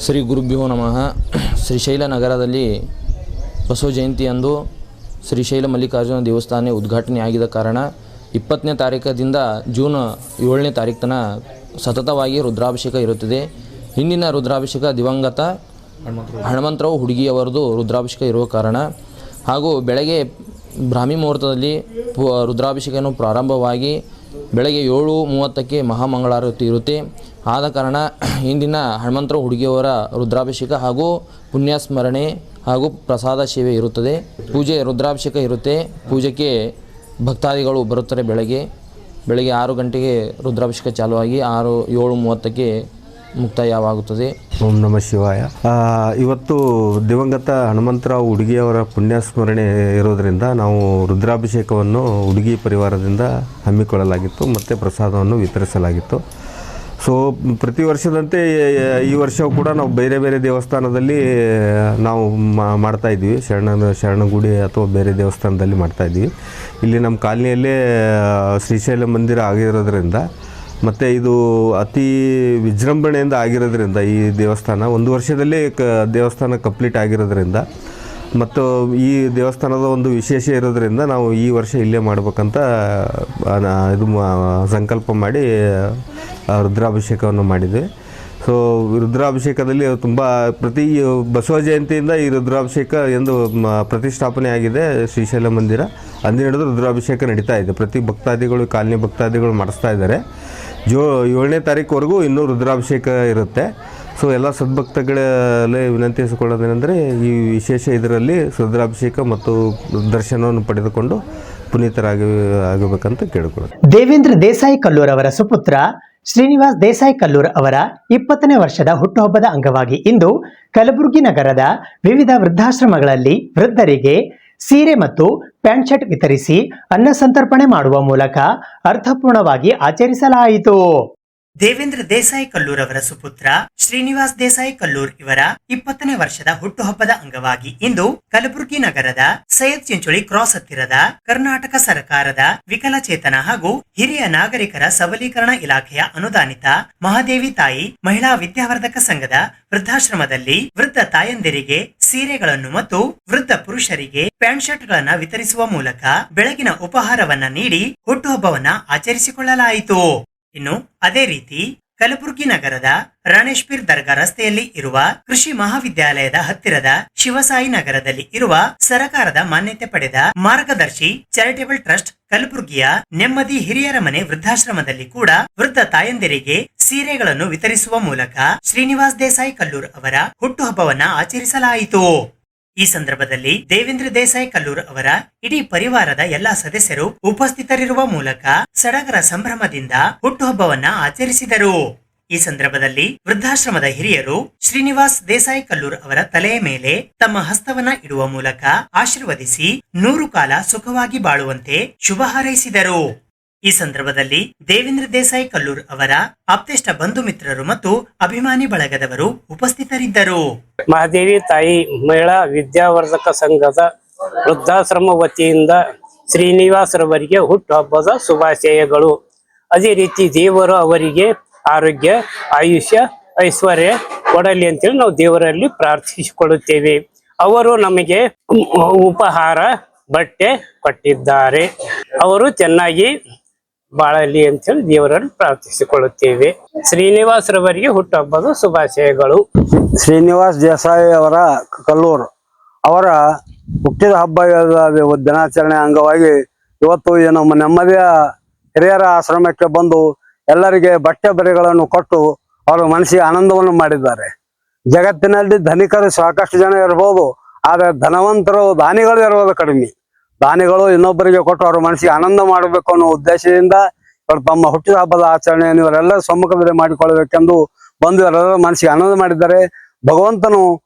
ಶ್ರೀ ಗುರುಭ್ಯೋ ನಮಃ. ಶ್ರೀಶೈಲ ನಗರದಲ್ಲಿ ಬಸವ ಜಯಂತಿಯಂದು ಶ್ರೀಶೈಲ ಮಲ್ಲಿಕಾರ್ಜುನ ದೇವಸ್ಥಾನ ಉದ್ಘಾಟನೆ ಆಗಿದ ಕಾರಣ 20ನೇ ತಾರೀಕದಿಂದ ಜೂನ್ 7ನೇ ತಾರೀಕು ತನಕ ಸತತವಾಗಿ ರುದ್ರಾಭಿಷೇಕ ಇರುತ್ತದೆ. ಹಿಂದಿನ ರುದ್ರಾಭಿಷೇಕ ದಿವಂಗತ ಹನುಮಂತರಾವ್ ಹುಡುಗಿಯವರದು ರುದ್ರಾಭಿಷೇಕ ಇರುವ ಕಾರಣ ಹಾಗೂ ಬೆಳಗ್ಗೆ ಬ್ರಾಹ್ಮಿ ಮುಹೂರ್ತದಲ್ಲಿ ರುದ್ರಾಭಿಷೇಕವನ್ನು ಪ್ರಾರಂಭವಾಗಿ ಬೆಳಗ್ಗೆ 7:30ಕ್ಕೆ ಮಹಾಮಂಗಳಾರತಿ ಇರುತ್ತೆ. ಆದ ಕಾರಣ ಇಂದಿನ ಹನುಮಂತರಾವ್ ಹುಡುಗಿಯವರ ರುದ್ರಾಭಿಷೇಕ ಹಾಗೂ ಪುಣ್ಯಸ್ಮರಣೆ ಹಾಗೂ ಪ್ರಸಾದ ಸೇವೆ ಇರುತ್ತದೆ. ಪೂಜೆ ರುದ್ರಾಭಿಷೇಕ ಇರುತ್ತೆ. ಪೂಜೆಗೆ ಭಕ್ತಾದಿಗಳು ಬರುತ್ತಾರೆ. ಬೆಳಗ್ಗೆ 6 ಗಂಟೆಗೆ ರುದ್ರಾಭಿಷೇಕ ಚಾಲುವಾಗಿ 7:30ಕ್ಕೆ ಮುಕ್ತಾಯವಾಗುತ್ತದೆ. ಓಂ ನಮಃ ಶಿವಾಯ. ಇವತ್ತು ದಿವಂಗತ ಹನುಮಂತರಾವ್ ಹುಡುಗಿಯವರ ಪುಣ್ಯಸ್ಮರಣೆ ಇರೋದರಿಂದ ನಾವು ರುದ್ರಾಭಿಷೇಕವನ್ನು ಹುಡುಗಿ ಪರಿವಾರದಿಂದ ಹಮ್ಮಿಕೊಳ್ಳಲಾಗಿತ್ತು ಮತ್ತು ಪ್ರಸಾದವನ್ನು ವಿತರಿಸಲಾಗಿತ್ತು. ಸೊ ಪ್ರತಿ ವರ್ಷದಂತೆ ಈ ವರ್ಷವೂ ಕೂಡ ನಾವು ಬೇರೆ ಬೇರೆ ದೇವಸ್ಥಾನದಲ್ಲಿ ನಾವು ಮಾಡ್ತಾಯಿದ್ವಿ. ಶರಣಗುಡಿ ಅಥವಾ ಬೇರೆ ದೇವಸ್ಥಾನದಲ್ಲಿ ಮಾಡ್ತಾಯಿದ್ವಿ. ಇಲ್ಲಿ ನಮ್ಮ ಕಾಲನಿಯಲ್ಲೇ ಶ್ರೀಶೈಲ ಮಂದಿರ ಆಗಿರೋದ್ರಿಂದ ಮತ್ತು ಇದು ಅತಿ ವಿಜೃಂಭಣೆಯಿಂದ ಆಗಿರೋದ್ರಿಂದ ಈ ದೇವಸ್ಥಾನ 1 ವರ್ಷದಲ್ಲೇ ದೇವಸ್ಥಾನ ಕಂಪ್ಲೀಟ್ ಆಗಿರೋದ್ರಿಂದ ಮತ್ತು ಈ ದೇವಸ್ಥಾನದ ಒಂದು ವಿಶೇಷ ಇರೋದ್ರಿಂದ ನಾವು ಈ ವರ್ಷ ಇಲ್ಲೇ ಮಾಡಬೇಕಂತ ಇದು ಸಂಕಲ್ಪ ಮಾಡಿ ರುದ್ರಾಭಿಷೇಕವನ್ನು ಮಾಡಿದ್ವಿ. ಸೊ ರುದ್ರಾಭಿಷೇಕದಲ್ಲಿ ತುಂಬ ಪ್ರತಿ ಬಸವ ಜಯಂತಿಯಿಂದ ಈ ರುದ್ರಾಭಿಷೇಕ ಎಂದು ಪ್ರತಿಷ್ಠಾಪನೆ ಆಗಿದೆ. ಶ್ರೀಶೈಲ ಮಂದಿರ ಅಂದಿನ ಹಿಡಿದು ರುದ್ರಾಭಿಷೇಕ ನಡೀತಾ ಇದೆ. ಪ್ರತಿ ಭಕ್ತಾದಿಗಳು, ಕಾಲನಿ ಭಕ್ತಾದಿಗಳು ಮಾಡಿಸ್ತಾ ಇದ್ದಾರೆ. 7ನೇ ತಾರೀಕುವರೆಗೂ ಇನ್ನೂ ರುದ್ರಾಭಿಷೇಕ ಇರುತ್ತೆ. ಸೊ ಎಲ್ಲ ಸದ್ಭಕ್ತಗಳಲ್ಲಿ ವಿನಂತಿಸಿಕೊಳ್ಳೋದೇನೆಂದರೆ ಈ ವಿಶೇಷ ಇದರಲ್ಲಿ ರುದ್ರಾಭಿಷೇಕ ಮತ್ತು ದರ್ಶನವನ್ನು ಪಡೆದುಕೊಂಡು ಪುನೀತರಾಗಬೇಕಂತ ಕೇಳಿಕೊಳ್ಳೋದು. ದೇವೇಂದ್ರ ದೇಸಾಯಿ ಕಲ್ಲೂರ್ ಅವರ ಸುಪುತ್ರ ಶ್ರೀನಿವಾಸ್ ದೇಸಾಯಿ ಕಲ್ಲೂರ್ ಅವರ 20ನೇ ವರ್ಷದ ಹುಟ್ಟುಹಬ್ಬದ ಅಂಗವಾಗಿ ಇಂದು ಕಲಬುರಗಿ ನಗರದ ವಿವಿಧ ವೃದ್ಧಾಶ್ರಮಗಳಲ್ಲಿ ವೃದ್ಧರಿಗೆ ಸೀರೆ ಮತ್ತು ಪ್ಯಾಂಟ್ ಶರ್ಟ್ ವಿತರಿಸಿ ಅನ್ನ ಸಂತರ್ಪಣೆ ಮಾಡುವ ಮೂಲಕ ಅರ್ಥಪೂರ್ಣವಾಗಿ ಆಚರಿಸಲಾಯಿತು. ದೇವೇಂದ್ರ ದೇಸಾಯಿ ಕಲ್ಲೂರ್ ಅವರ ಸುಪುತ್ರ ಶ್ರೀನಿವಾಸ್ ದೇಸಾಯಿ ಕಲ್ಲೂರ್ ಇವರ 20ನೇ ವರ್ಷದ ಹುಟ್ಟುಹಬ್ಬದ ಅಂಗವಾಗಿ ಇಂದು ಕಲಬುರಗಿ ನಗರದ ಸೈಯದ್ ಚಿಂಚೋಳಿ ಕ್ರಾಸ್ ಹತ್ತಿರದ ಕರ್ನಾಟಕ ಸರ್ಕಾರದ ವಿಕಲಚೇತನ ಹಾಗೂ ಹಿರಿಯ ನಾಗರಿಕರ ಸಬಲೀಕರಣ ಇಲಾಖೆಯ ಅನುದಾನಿತ ಮಹಾದೇವಿ ತಾಯಿ ಮಹಿಳಾ ವಿದ್ಯಾವರ್ಧಕ ಸಂಘದ ವೃದ್ಧಾಶ್ರಮದಲ್ಲಿ ವೃದ್ಧ ತಾಯಂದಿರಿಗೆ ಸೀರೆಗಳನ್ನು ಮತ್ತು ವೃದ್ಧ ಪುರುಷರಿಗೆ ಪ್ಯಾಂಟ್ ಶರ್ಟ್ ಗಳನ್ನ ವಿತರಿಸುವ ಮೂಲಕ ಬೆಳಗಿನ ಉಪಹಾರವನ್ನ ನೀಡಿ ಹುಟ್ಟುಹಬ್ಬವನ್ನ ಆಚರಿಸಿಕೊಳ್ಳಲಾಯಿತು. ಇನ್ನು ಅದೇ ರೀತಿ ಕಲಬುರಗಿ ನಗರದ ರಾಣೇಶ್ಪೀರ್ ದರ್ಗಾ ರಸ್ತೆಯಲ್ಲಿ ಇರುವ ಕೃಷಿ ಮಹಾವಿದ್ಯಾಲಯದ ಹತ್ತಿರದ ಶಿವಸಾಯಿ ನಗರದಲ್ಲಿ ಇರುವ ಸರಕಾರದ ಮಾನ್ಯತೆ ಪಡೆದ ಮಾರ್ಗದರ್ಶಿ ಚಾರಿಟೇಬಲ್ ಟ್ರಸ್ಟ್ ಕಲಬುರಗಿಯ ನೆಮ್ಮದಿ ಹಿರಿಯರ ಮನೆ ವೃದ್ಧಾಶ್ರಮದಲ್ಲಿ ಕೂಡ ವೃದ್ಧ ತಾಯಂದಿರಿಗೆ ಸೀರೆಗಳನ್ನು ವಿತರಿಸುವ ಮೂಲಕ ಶ್ರೀನಿವಾಸ್ ದೇಸಾಯಿ ಕಲ್ಲೂರ್ ಅವರ ಹುಟ್ಟುಹಬ್ಬವನ್ನ ಆಚರಿಸಲಾಯಿತು. ಈ ಸಂದರ್ಭದಲ್ಲಿ ದೇವೇಂದ್ರ ದೇಸಾಯಿ ಕಲ್ಲೂರ್ ಅವರ ಇಡೀ ಪರಿವಾರದ ಎಲ್ಲಾ ಸದಸ್ಯರು ಉಪಸ್ಥಿತರಿರುವ ಮೂಲಕ ಸಡಗರ ಸಂಭ್ರಮದಿಂದ ಹುಟ್ಟುಹಬ್ಬವನ್ನ ಆಚರಿಸಿದರು. ಈ ಸಂದರ್ಭದಲ್ಲಿ ವೃದ್ಧಾಶ್ರಮದ ಹಿರಿಯರು ಶ್ರೀನಿವಾಸ್ ದೇಸಾಯಿ ಕಲ್ಲೂರ್ ಅವರ ತಲೆಯ ಮೇಲೆ ತಮ್ಮ ಹಸ್ತವನ್ನ ಇಡುವ ಮೂಲಕ ಆಶೀರ್ವದಿಸಿ 100 ಕಾಲ ಸುಖವಾಗಿ ಬಾಳುವಂತೆ ಶುಭ ಹಾರೈಸಿದರು. ಈ ಸಂದರ್ಭದಲ್ಲಿ ದೇವೇಂದ್ರ ದೇಸಾಯಿ ಕಲ್ಲೂರ್ ಅವರ ಆಪ್ತೇಷ್ಟ ಬಂಧು ಮಿತ್ರರು ಮತ್ತು ಅಭಿಮಾನಿ ಬಳಗದವರು ಉಪಸ್ಥಿತರಿದ್ದರು. ಮಹಾದೇವಿ ತಾಯಿ ಮಹಿಳಾ ವಿದ್ಯಾವರ್ಧಕ ಸಂಘದ ವೃದ್ಧಾಶ್ರಮ ವತಿಯಿಂದ ಶ್ರೀನಿವಾಸರವರಿಗೆ ಹುಟ್ಟುಹಬ್ಬದ ಶುಭಾಶಯಗಳು. ಅದೇ ರೀತಿ ದೇವರು ಅವರಿಗೆ ಆರೋಗ್ಯ, ಆಯುಷ್ಯ, ಐಶ್ವರ್ಯ ಕೊಡಲಿ ಅಂತೇಳಿ ನಾವು ದೇವರಲ್ಲಿ ಪ್ರಾರ್ಥಿಸಿಕೊಳ್ಳುತ್ತೇವೆ. ಅವರು ನಮಗೆ ಉಪಹಾರ, ಬಟ್ಟೆ ಕೊಟ್ಟಿದ್ದಾರೆ. ಅವರು ಚೆನ್ನಾಗಿ ಬಾಳಲಿ ಅಂತೇಳಿ ದೇವರಲ್ಲಿ ಪ್ರಾರ್ಥಿಸಿಕೊಳ್ಳುತ್ತೇವೆ. ಶ್ರೀನಿವಾಸರವರಿಗೆ ಹುಟ್ಟುಹಬ್ಬದ ಶುಭಾಶಯಗಳು. ಶ್ರೀನಿವಾಸ್ ದೇಸಾಯಿ ಅವರ ಕಲ್ಲೂರ್ ಅವರ ಹುಟ್ಟಿದ ಹಬ್ಬ ದಿನಾಚರಣೆ ಅಂಗವಾಗಿ ಇವತ್ತು ನಮ್ಮ ನೆಮ್ಮದಿಯ ಹಿರಿಯರ ಆಶ್ರಮಕ್ಕೆ ಬಂದು ಎಲ್ಲರಿಗೆ ಬಟ್ಟೆ ಬರೆಗಳನ್ನು ಕೊಟ್ಟು ಅವರ ಮನಸ್ಸಿಗೆ ಆನಂದವನ್ನು ಮಾಡಿದ್ದಾರೆ. ಜಗತ್ತಿನಲ್ಲಿ ಧನಿಕರು ಸಾಕಷ್ಟು ಜನ ಇರಬಹುದು, ಆದರೆ ಧನವಂತರು ದಾನಿಗಳು ಇರುವುದು ಕಡಿಮೆ. ದಾನಿಗಳು ಇನ್ನೊಬ್ಬರಿಗೆ ಕೊಟ್ಟು ಅವರ ಮನಸ್ಸಿಗೆ ಆನಂದ ಮಾಡಬೇಕು ಅನ್ನೋ ಉದ್ದೇಶದಿಂದ ಇವರು ತಮ್ಮ ಹುಟ್ಟಿದ ಹಬ್ಬದ ಆಚರಣೆಯನ್ನು ಇವರೆಲ್ಲರ ಸಮ್ಮುಖದಲ್ಲಿ ಮಾಡಿಕೊಳ್ಳಬೇಕೆಂದು ಬಂದು ಇವರೆಲ್ಲರ ಮನಸ್ಸಿಗೆ ಆನಂದ ಮಾಡಿದ್ದಾರೆ. ಭಗವಂತನು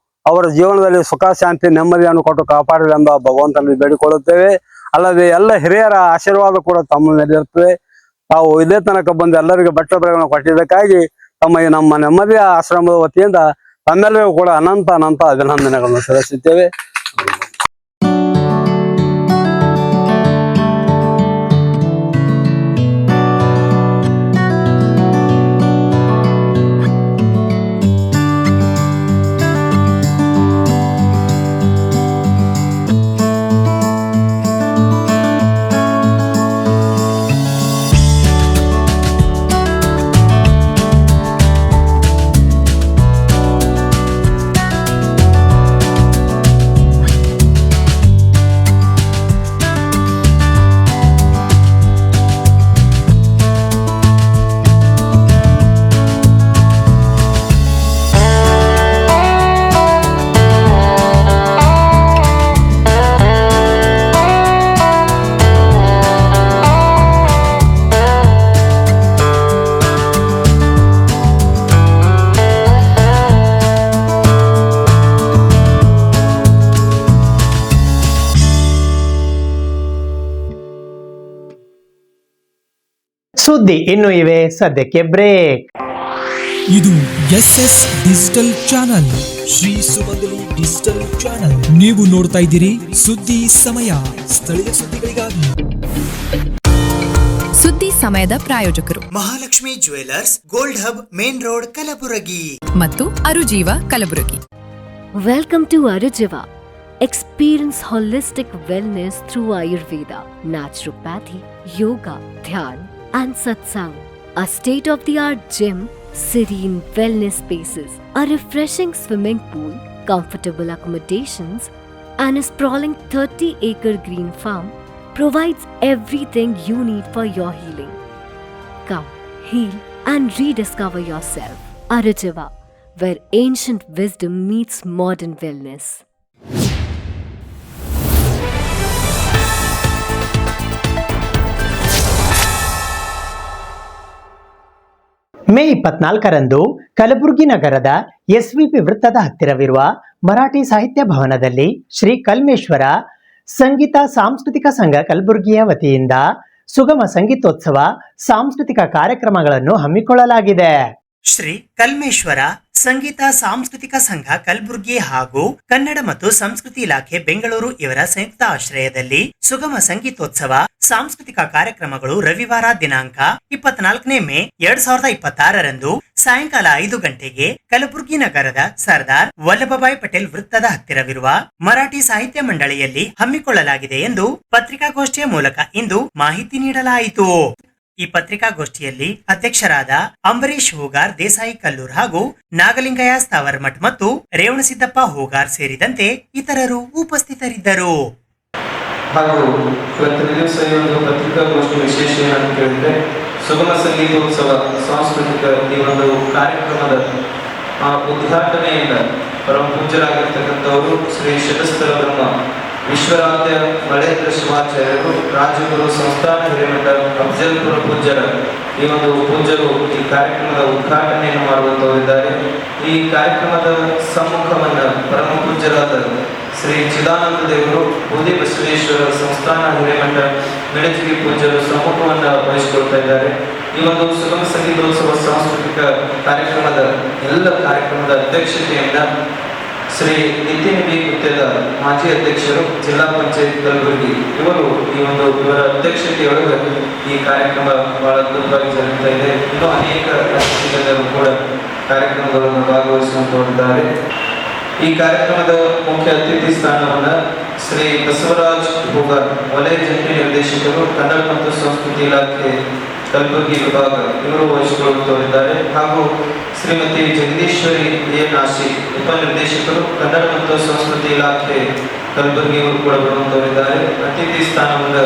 ಅವರ ಜೀವನದಲ್ಲಿ ಸುಖ, ಶಾಂತಿ, ನೆಮ್ಮದಿಯನ್ನು ಕೊಟ್ಟು ಕಾಪಾಡಲಿ ಎಂದು ಭಗವಂತನಲ್ಲಿ ಬೇಡಿಕೊಳ್ಳುತ್ತೇವೆ. ಅಲ್ಲದೆ ಎಲ್ಲ ಹಿರಿಯರ ಆಶೀರ್ವಾದ ಕೂಡ ತಮ್ಮ ಮೇಲೆ ಇರ್ತದೆ. ತಾವು ಇದೇ ತನಕ ಬಂದು ಎಲ್ಲರಿಗೆ ಬಟ್ಟೆ ಬರೆಗಳನ್ನು ಕೊಟ್ಟಿದ್ದಕ್ಕಾಗಿ ನಮ್ಮ ನೆಮ್ಮದಿಯ ಆಶ್ರಮದ ವತಿಯಿಂದ ತಮ್ಮೆಲ್ಲರಿಗೂ ಕೂಡ ಅನಂತ ಅಭಿನಂದನೆಗಳನ್ನು ಸಲ್ಲಿಸುತ್ತೇವೆ. ಸುದ್ದಿ ಇನ್ನು ಇವೆ, ಸದ್ಯಕ್ಕೆ ಬ್ರೇಕ್. ಇದು SS ಡಿಜಿಟಲ್ ಚಾನಲ್, ಶ್ರೀ ಸುಮಂಗಲಿ ಡಿಜಿಟಲ್ ಚಾನಲ್. ನೀವು ನೋಡ್ತಾ ಇದ್ದೀರಿ ಸುದ್ದಿ ಸಮಯ, ಸ್ಥಳೀಯ ಸುದ್ದಿಗಳಿಗಾಗಿ. ಸುದ್ದಿ ಸಮಯದ ಪ್ರಾಯೋಜಕರು Mahalakshmi jewellers, gold hub, main road, Kalaburagi ಮತ್ತು ಅರುಜೀವ Kalaburagi. Welcome to Arujiva. Experience holistic wellness through Ayurveda, naturopathy, yoga, dhyan, and satsang. A state-of-the-art gym, serene wellness spaces, a refreshing swimming pool, comfortable accommodations, and a sprawling 30-acre green farm provides everything you need for your healing. Come, heal, and rediscover yourself. Arujiva, where ancient wisdom meets modern wellness. May 24ರಂದು Kalaburagi ನಗರದ SVP ವೃತ್ತದ ಹತ್ತಿರವಿರುವ ಮರಾಠಿ ಸಾಹಿತ್ಯ ಭವನದಲ್ಲಿ ಶ್ರೀ ಕಲ್ಮೇಶ್ವರ ಸಂಗೀತ ಸಾಂಸ್ಕೃತಿಕ ಸಂಘ ಕಲಬುರಗಿಯ ವತಿಯಿಂದ ಸುಗಮ ಸಂಗೀತೋತ್ಸವ ಸಾಂಸ್ಕೃತಿಕ ಕಾರ್ಯಕ್ರಮಗಳನ್ನು ಹಮ್ಮಿಕೊಳ್ಳಲಾಗಿದೆ. ಶ್ರೀ ಕಲ್ಮೇಶ್ವರ ಸಂಗೀತ ಸಾಂಸ್ಕೃತಿಕ ಸಂಘ ಕಲಬುರಗಿ ಹಾಗೂ ಕನ್ನಡ ಮತ್ತು ಸಂಸ್ಕೃತಿ ಇಲಾಖೆ ಬೆಂಗಳೂರು ಇವರ ಸಂಯುಕ್ತ ಆಶ್ರಯದಲ್ಲಿ ಸುಗಮ ಸಂಗೀತೋತ್ಸವ ಸಾಂಸ್ಕೃತಿಕ ಕಾರ್ಯಕ್ರಮಗಳು ರವಿವಾರ ದಿನಾಂಕ 24 ಮೇ 2026 ಸಾಯಂಕಾಲ 5 ಗಂಟೆಗೆ ಕಲಬುರಗಿ ನಗರದ ಸರ್ದಾರ್ ವಲ್ಲಭಭಾಯ್ ಪಟೇಲ್ ವೃತ್ತದ ಹತ್ತಿರವಿರುವ ಮರಾಠಿ ಸಾಹಿತ್ಯ ಮಂಡಳಿಯಲ್ಲಿ ಹಮ್ಮಿಕೊಳ್ಳಲಾಗಿದೆ ಎಂದು ಪತ್ರಿಕಾಗೋಷ್ಠಿಯ ಮೂಲಕ ಇಂದು ಮಾಹಿತಿ ನೀಡಲಾಯಿತು. ಈ ಪತ್ರಿಕಾಗೋಷ್ಠಿಯಲ್ಲಿ ಅಧ್ಯಕ್ಷರಾದ ಅಂಬರೀಶ್ ಹೂಗಾರ್ ದೇಸಾಯಿ ಕಲ್ಲೂರ್ ಹಾಗೂ ನಾಗಲಿಂಗಯ್ಯ ಸ್ಥಾವರ್ಮಠ್ ಮತ್ತು ರೇವಣಸಿದ್ದಪ್ಪ ಹೂಗಾರ್ ಸೇರಿದಂತೆ ಇತರರು ಉಪಸ್ಥಿತರಿದ್ದರು. ಹಾಗೂ ಇವತ್ತಿನ ದಿವಸ ಈ ಒಂದು ಪತ್ರಿಕಾಗೋಷ್ಠಿ ವಿಶೇಷ ಏನಂತ ಕೇಳಿದ್ರೆ ಸುಗಮ ಸಂಗೀತೋತ್ಸವ ಸಾಂಸ್ಕೃತಿಕ ಈ ಒಂದು ಕಾರ್ಯಕ್ರಮದ ಉದ್ಘಾಟನೆಯಿಂದ ಪರಮ ಪೂಜ್ಯರಾಗಿರ್ತಕ್ಕಂಥವರು ಶ್ರೀ ಶತಸ್ಥಲ ಬ್ರಹ್ಮ ವಿಶ್ವರಾಧ್ಯ ಮಳೇಂದ್ರ ಶಿವಾಚಾರ್ಯರು ರಾಜಗುರು ಸಂಸ್ಥಾನ ಹಿರೇಮಠ ಅಫಜಲ್ಪುರ ಪೂಜ್ಯರ ಈ ಒಂದು ಪೂಜ್ಯರು ಈ ಕಾರ್ಯಕ್ರಮದ ಉದ್ಘಾಟನೆಯನ್ನು ಮಾಡುವಂತವರಿದ್ದಾರೆ. ಈ ಕಾರ್ಯಕ್ರಮದ ಸಮ್ಮುಖವನ್ನು ಪರಮ ಪೂಜ್ಯರಾದ ಶ್ರೀ ಚಿದಾನಂದ ದೇವರು ಬೂದಿ ಬಸವೇಶ್ವರ ಸಂಸ್ಥಾನ ಹಿರೇಮಠ ಮಿಡಜಿಗಿ ಪೂಜ್ಯರು ಸಮ್ಮುಖವನ್ನು ವಹಿಸಿಕೊಳ್ತಾ ಇದ್ದಾರೆ. ಈ ಒಂದು ಸುಗಮ ಸಂಗೀತೋತ್ಸವ ಸಾಂಸ್ಕೃತಿಕ ಕಾರ್ಯಕ್ರಮದ ಎಲ್ಲ ಕಾರ್ಯಕ್ರಮದ ಅಧ್ಯಕ್ಷತೆಯಿಂದ ಶ್ರೀ ನಿತಿನ್ ಬಿ ಗುತ್ತೇದ ಮಾಜಿ ಅಧ್ಯಕ್ಷರು ಜಿಲ್ಲಾ ಪಂಚಾಯತ್ ಕಲಬುರಗಿ ಇವರ ಅಧ್ಯಕ್ಷತೆಯೊಳಗೆ ಈ ಕಾರ್ಯಕ್ರಮ ಬಹಳ ಅದ್ಭುತವಾಗಿ ಜರುಗ್ತಾ ಇದೆ. ಇನ್ನೂ ಅನೇಕ ರಾಜಕೀಯರು ಕೂಡ ಕಾರ್ಯಕ್ರಮಗಳನ್ನು ಭಾಗವಹಿಸುವಂತಿದ್ದಾರೆ. ಈ ಕಾರ್ಯಕ್ರಮದ ಮುಖ್ಯ ಅತಿಥಿ ಸ್ಥಾನವನ್ನು ಶ್ರೀ ಬಸವರಾಜ್ ಹೂಗಾರ್ ವಲಯ ಜಂಟಿ ನಿರ್ದೇಶಕರು ಕನ್ನಡ ಮತ್ತು ಸಂಸ್ಕೃತಿ ಇಲಾಖೆ ಕಲಬುರಗಿ ವಿಭಾಗ ಇವರು ವಹಿಸಿಕೊಳ್ಳುತ್ತಿದ್ದಾರೆ. ಹಾಗೂ ಶ್ರೀಮತಿ ಜಗದೀಶ್ವರಿ ಎ ನಾಶಿ ಉಪನಿರ್ದೇಶಕರು ಕನ್ನಡ ಮತ್ತು ಸಂಸ್ಕೃತಿ ಇಲಾಖೆ ಕಲಬುರಗಿ ಇವರು ಕೂಡ ಬರುವಂತವರಿದ್ದಾರೆ. ಅತಿಥಿ ಸ್ಥಾನವನ್ನು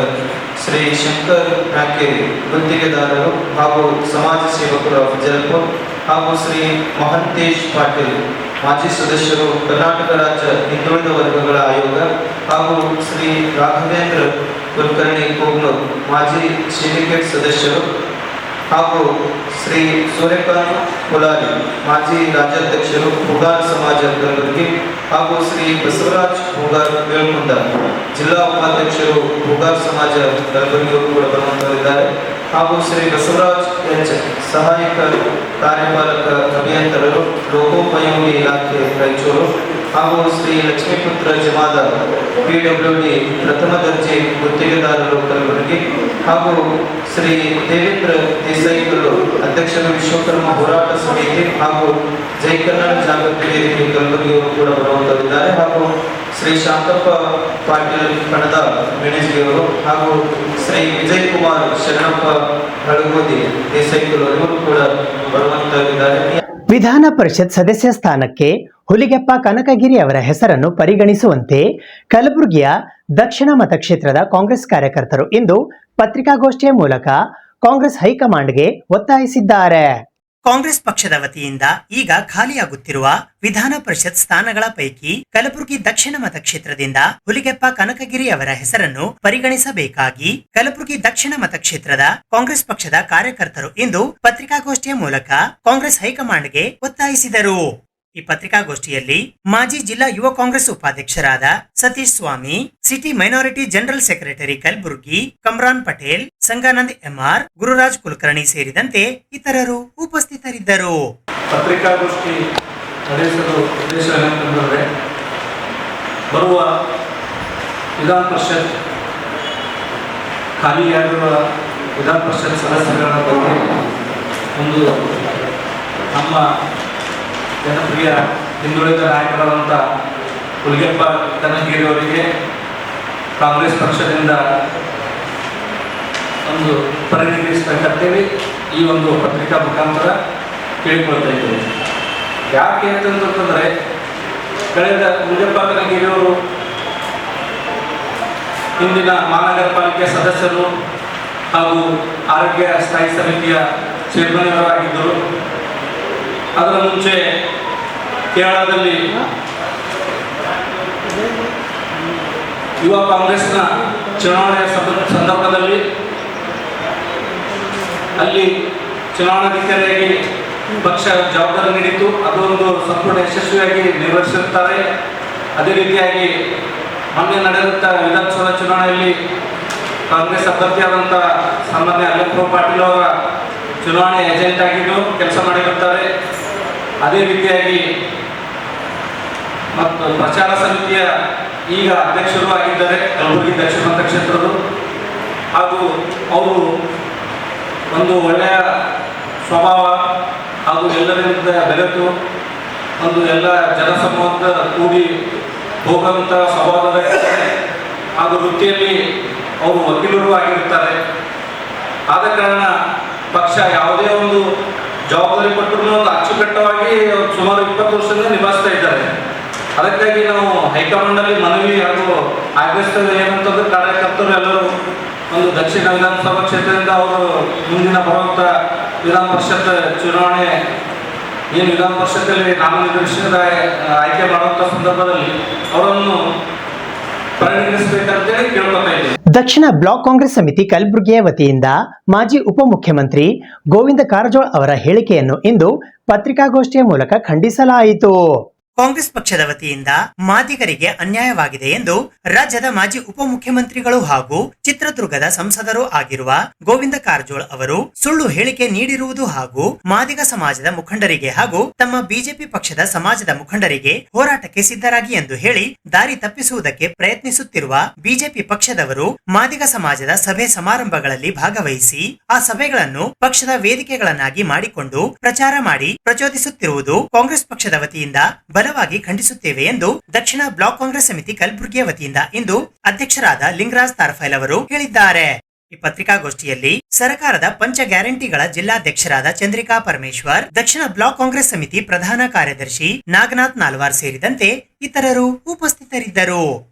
ಶ್ರೀ ಶಂಕರ್ ರಾಕೇರಿ ಗುತ್ತಿಗೆದಾರರು ಹಾಗೂ ಸಮಾಜ ಸೇವಕರು ಅಫಜಲ್ಪುರ್ ಹಾಗೂ ಶ್ರೀ ಮಹಂತೇಶ್ ಪಾಟೀಲ್ ಮಾಜಿ ಸದಸ್ಯರು ಕರ್ನಾಟಕ ರಾಜ್ಯ ಹಿಂದುಳಿದ ವರ್ಗಗಳ ಆಯೋಗ ಹಾಗೂ ಶ್ರೀ ರಾಘವೇಂದ್ರ ಕುಲಕರ್ಣಿ ಕೋಗ್ನೂರ್ ಮಾಜಿ ಸಿಂಡಿಕೇಟ್ ಸದಸ್ಯರು ಹಾಗೂ ಶ್ರೀ ಸೂರ್ಯಕಾಂತ್ ಕುಲಾರಿ ಮಾಜಿ ರಾಜ್ಯಾಧ್ಯಕ್ಷರು ಹೂಗಾರ್ ಸಮಾಜ ಕಲಬುರಗಿ ಹಾಗೂ ಶ್ರೀ ಬಸವರಾಜ್ ಹೂಗಾರ್ ಬೇಳ್ಕುಂದ ಜಿಲ್ಲಾ ಉಪಾಧ್ಯಕ್ಷರು ಹೂಗಾರ್ ಸಮಾಜ ಕಲಬುರಗಿಯವರು ಕೂಡ ಬರುವಂತವರಿದ್ದಾರೆ. ಹಾಗೂ ಶ್ರೀ ಬಸವರಾಜ್ ಎಚ್ ಸಹಾಯಕ ಕಾರ್ಯಪಾಲಕ ಅಭಿಯಂತರರು ಲೋಕೋಪಯೋಗಿ ಇಲಾಖೆ ರಾಯಚೂರು ಹಾಗೂ ಶ್ರೀ ಲಕ್ಷ್ಮೀಪುತ್ರ ಜಮಾದಾರ್ PWD ಪ್ರಥಮ ದರ್ಜೆ ಗುತ್ತಿಗೆದಾರರು ಕಲಬುರಗಿ ಹಾಗೂ ಶ್ರೀ ದೇವೇಂದ್ರ ದೇಸಾಯಿ ಕಲ್ಲೂರ್ ಅಧ್ಯಕ್ಷರು ವಿಶ್ವಕರ್ಮ ಹೋರಾಟ ಸಮಿತಿ ಹಾಗೂ ಜೈ ಕನ್ನಡ ಜಾಗೃತಿ ವೇದಿಕೆ ಕಲಬುರಗಿಯವರು ಕೂಡ ಬರುವಂತವರಿದ್ದಾರೆ. ಹಾಗೂ ಶ್ರೀ ಶಾಂತಪ್ಪ ಪಾಟೀಲ್ ಕಣದ ಮೆಣಜಿಗೆಯವರು ಹಾಗೂ ಶ್ರೀ ವಿಜಯ್ ಕುಮಾರ್ ಶರಣಪ್ಪ ಹಳಗೋದಿ ದೇಸಾಯಿ ಕಲ್ಲೂರ್ ಇವರು ಕೂಡ ಬರುವಂತವರಿದ್ದಾರೆ. ವಿಧಾನ ಪರಿಷತ್ ಸದಸ್ಯ ಸ್ಥಾನಕ್ಕೆ ಹುಲಿಗೆಪ್ಪ ಕನಕಗಿರಿ ಅವರ ಹೆಸರನ್ನು ಪರಿಗಣಿಸುವಂತೆ ಕಲಬುರಗಿಯ ದಕ್ಷಿಣ ಮತಕ್ಷೇತ್ರದ ಕಾಂಗ್ರೆಸ್ ಕಾರ್ಯಕರ್ತರು ಇಂದು ಪತ್ರಿಕಾಗೋಷ್ಠಿಯ ಮೂಲಕ ಕಾಂಗ್ರೆಸ್ ಹೈಕಮಾಂಡ್ಗೆ ಒತ್ತಾಯಿಸಿದ್ದಾರೆ. ಕಾಂಗ್ರೆಸ್ ಪಕ್ಷದ ವತಿಯಿಂದ ಈಗ ಖಾಲಿಯಾಗುತ್ತಿರುವ ವಿಧಾನ ಪರಿಷತ್ ಸ್ಥಾನಗಳ ಪೈಕಿ ಕಲಬುರಗಿ ದಕ್ಷಿಣ ಮತಕ್ಷೇತ್ರದಿಂದ ಹುಲಿಗೆಪ್ಪ ಕನಕಗಿರಿ ಅವರ ಹೆಸರನ್ನು ಪರಿಗಣಿಸಬೇಕಾಗಿ ಕಲಬುರಗಿ ದಕ್ಷಿಣ ಮತಕ್ಷೇತ್ರದ ಕಾಂಗ್ರೆಸ್ ಪಕ್ಷದ ಕಾರ್ಯಕರ್ತರು ಇಂದು ಪತ್ರಿಕಾಗೋಷ್ಠಿಯ ಮೂಲಕ ಕಾಂಗ್ರೆಸ್ ಹೈಕಮಾಂಡ್ಗೆ ಒತ್ತಾಯಿಸಿದರು. ಈ ಪತ್ರಿಕಾಗೋಷ್ಠಿಯಲ್ಲಿ ಮಾಜಿ ಜಿಲ್ಲಾ ಯುವ ಕಾಂಗ್ರೆಸ್ ಉಪಾಧ್ಯಕ್ಷರಾದ Satish Swamy, city minority general secretary Kalaburagi Kamran Patel, Sanganand MR, Gururaj Kulkarni ಸೇರಿದಂತೆ ಇತರರು ಉಪಸ್ಥಿತರಿದ್ದರು. ಪತ್ರಿಕಾಗೋಷ್ಠಿ ನಡೆಸಲು ಉದ್ದೇಶ ಏನೆಂದರೆ ಬರುವ ವಿಧಾನ ಪರಿಷತ್ ಖಾಲಿಯಾಗಿರುವ ವಿಧಾನ ಪರಿಷತ್ ಸದಸ್ಯರ ಬಗ್ಗೆ ಒಂದು ನಮ್ಮ ಜನಪ್ರಿಯ ಹಿಂದುಳಿದ ನಾಯಕರಾದಂಥ ಹುಲಿಗೆಪ್ಪ ಕನಕಗಿರಿ ಅವರಿಗೆ ಕಾಂಗ್ರೆಸ್ ಪಕ್ಷದಿಂದ ಒಂದು ಪರಿಗಣಿಸಬೇಕಂತೇಳಿ ಈ ಒಂದು ಪತ್ರಿಕಾ ಮುಖಾಂತರ ಕೇಳಿಕೊಳ್ತಾ ಇದ್ದೇವೆ. ಯಾಕೆ ಅಂತಂತಂದರೆ ಕಳೆದ ಹುಲಿಗೆಪ್ಪ ಕನಕಗಿರಿ ಅವರು ಇಂದಿನ ಮಹಾನಗರ ಪಾಲಿಕೆ ಸದಸ್ಯರು ಹಾಗೂ ಆರೋಗ್ಯ ಸ್ಥಾಯಿ ಸಮಿತಿಯ ಚೇರ್ಮನ್ ಆಗಿದ್ದರು. ಅದರ ಮುಂಚೆ ಕೇರಳದಲ್ಲಿ ಯುವ ಕಾಂಗ್ರೆಸ್ನ ಚುನಾವಣೆಯ ಸಂದರ್ಭದಲ್ಲಿ ಅಲ್ಲಿ ಚುನಾವಣಾಧಿಕಾರಿಯಾಗಿ ಪಕ್ಷ ಜವಾಬ್ದಾರಿ ನೀಡಿತ್ತು. ಅದೊಂದು ಸಂಪೂರ್ಣ ಯಶಸ್ವಿಯಾಗಿ ನಿರ್ವಹಿಸಿರುತ್ತಾರೆ. ಅದೇ ರೀತಿಯಾಗಿ ಮೊನ್ನೆ ನಡೆದಂಥ ವಿಧಾನಸಭಾ ಚುನಾವಣೆಯಲ್ಲಿ ಕಾಂಗ್ರೆಸ್ ಅಭ್ಯರ್ಥಿಯಾದಂಥ ಸನ್ಮಾನ್ಯ ಅಲ್ಲಪ್ರಭು ಪಾಟೀಲ್ ಅವರ ಚುನಾವಣೆ ಏಜೆಂಟ್ ಆಗಿದ್ದು ಕೆಲಸ ಮಾಡಿರುತ್ತಾರೆ. ಅದೇ ರೀತಿಯಾಗಿ ಮತ್ತು ಪ್ರಚಾರ ಸಮಿತಿಯ ಈಗ ಅಧ್ಯಕ್ಷರು ಆಗಿದ್ದಾರೆ ಕಲಬುರಗಿ ದಕ್ಷಿಣ ಮತಕ್ಷೇತ್ರದ. ಹಾಗೂ ಅವರು ಒಂದು ಒಳ್ಳೆಯ ಸ್ವಭಾವ ಹಾಗೂ ಎಲ್ಲರಿಂದ ಬೆರೆತು ಒಂದು ಎಲ್ಲ ಜನಸಮೂಹದ ಕೂಡಿ ಹೋಗುವಂಥ ಸ್ವಭಾವದ ಇರ್ತಾರೆ. ಹಾಗೂ ವೃತ್ತಿಯಲ್ಲಿ ಅವರು ವಕೀಲರು ಆಗಿರುತ್ತಾರೆ. ಆದ ಕಾರಣ ಪಕ್ಷ ಯಾವುದೇ ಒಂದು ಜವಾಬ್ದಾರಿ ಕೊಟ್ಟರು ಒಂದು ಅಚ್ಚುಕಟ್ಟವಾಗಿ ಸುಮಾರು 20 ವರ್ಷದಿಂದ ನಿಭಾಯಿಸ್ತಾ ಇದ್ದಾರೆ. ಅದಕ್ಕಾಗಿ ನಾವು ಹೈಕಮಾಂಡಲ್ಲಿ ಮನವಿ ಹಾಗೂ ಆಗ್ರಹಿಸ್ತೇವೆ ಏನಂತಂದ್ರೆ ಕಾರ್ಯಕರ್ತರು ಎಲ್ಲರೂ ಒಂದು ದಕ್ಷಿಣ ವಿಧಾನಸಭಾ ಕ್ಷೇತ್ರದಿಂದ ಅವರು ಮುಂದಿನ ಬರುವಂಥ ವಿಧಾನ ಪರಿಷತ್ ಚುನಾವಣೆ ಏನು ವಿಧಾನ ಪರಿಷತ್ತಲ್ಲಿ ನಾಮನಿರ್ದೇಶನದ ಆಯ್ಕೆ ಮಾಡುವಂಥ ಸಂದರ್ಭದಲ್ಲಿ ಅವರನ್ನು ಪರಿಗಣಿಸಬೇಕಂತೇಳಿ ಕೇಳ್ಕೊತಾ ಇದ್ದೀವಿ. ದಕ್ಷಿಣ ಬ್ಲಾಕ್ ಕಾಂಗ್ರೆಸ್ ಸಮಿತಿ ಕಲಬುರಗಿಯ ವತಿಯಿಂದ ಮಾಜಿ ಉಪಮುಖ್ಯಮಂತ್ರಿ ಗೋವಿಂದ ಕಾರಜೋಳ ಅವರ ಹೇಳಿಕೆಯನ್ನು ಇಂದು ಪತ್ರಿಕಾಗೋಷ್ಠಿಯ ಮೂಲಕ ಖಂಡಿಸಲಾಯಿತು. ಕಾಂಗ್ರೆಸ್ ಪಕ್ಷದ ವತಿಯಿಂದ ಮಾದಿಗರಿಗೆ ಅನ್ಯಾಯವಾಗಿದೆ ಎಂದು ರಾಜ್ಯದ ಮಾಜಿ ಉಪಮುಖ್ಯಮಂತ್ರಿಗಳು ಹಾಗೂ ಚಿತ್ರದುರ್ಗದ ಸಂಸದರು ಆಗಿರುವ ಗೋವಿಂದ ಕಾರಜೋಳ ಅವರು ಸುಳ್ಳು ಹೇಳಿಕೆ ನೀಡಿರುವುದು ಹಾಗೂ ಮಾದಿಗ ಸಮಾಜದ ಮುಖಂಡರಿಗೆ ಹಾಗೂ ತಮ್ಮ ಬಿಜೆಪಿ ಪಕ್ಷದ ಸಮಾಜದ ಮುಖಂಡರಿಗೆ ಹೋರಾಟಕ್ಕೆ ಸಿದ್ಧರಾಗಿ ಎಂದು ಹೇಳಿ ದಾರಿ ತಪ್ಪಿಸುವುದಕ್ಕೆ ಪ್ರಯತ್ನಿಸುತ್ತಿರುವ ಬಿಜೆಪಿ ಪಕ್ಷದವರು ಮಾದಿಗ ಸಮಾಜದ ಸಭೆ ಸಮಾರಂಭಗಳಲ್ಲಿ ಭಾಗವಹಿಸಿ ಆ ಸಭೆಗಳನ್ನು ಪಕ್ಷದ ವೇದಿಕೆಗಳನ್ನಾಗಿ ಮಾಡಿಕೊಂಡು ಪ್ರಚಾರ ಮಾಡಿ ಪ್ರಚೋದಿಸುತ್ತಿರುವುದು ಕಾಂಗ್ರೆಸ್ ಪಕ್ಷದ ವತಿಯಿಂದ ಬಲವಾಗಿ ಖಂಡಿಸುತ್ತೇವೆ ಎಂದು ದಕ್ಷಿಣ ಬ್ಲಾಕ್ ಕಾಂಗ್ರೆಸ್ ಸಮಿತಿ ಕಲಬುರಗಿಯ ವತಿಯಿಂದ ಇಂದು ಅಧ್ಯಕ್ಷರಾದ ಲಿಂಗರಾಜ್ ತಾರಫೈಲ್ ಅವರು ಹೇಳಿದ್ದಾರೆ. ಈ ಪತ್ರಿಕಾಗೋಷ್ಠಿಯಲ್ಲಿ ಸರ್ಕಾರದ ಪಂಚ ಗ್ಯಾರಂಟಿಗಳ ಜಿಲ್ಲಾಧ್ಯಕ್ಷರಾದ ಚಂದ್ರಿಕಾ ಪರಮೇಶ್ವರ್, ದಕ್ಷಿಣ ಬ್ಲಾಕ್ ಕಾಂಗ್ರೆಸ್ ಸಮಿತಿ ಪ್ರಧಾನ ಕಾರ್ಯದರ್ಶಿ ನಾಗನಾಥ್ ನಾಲ್ವಾರ್ ಸೇರಿದಂತೆ ಇತರರು ಉಪಸ್ಥಿತರಿದ್ದರು.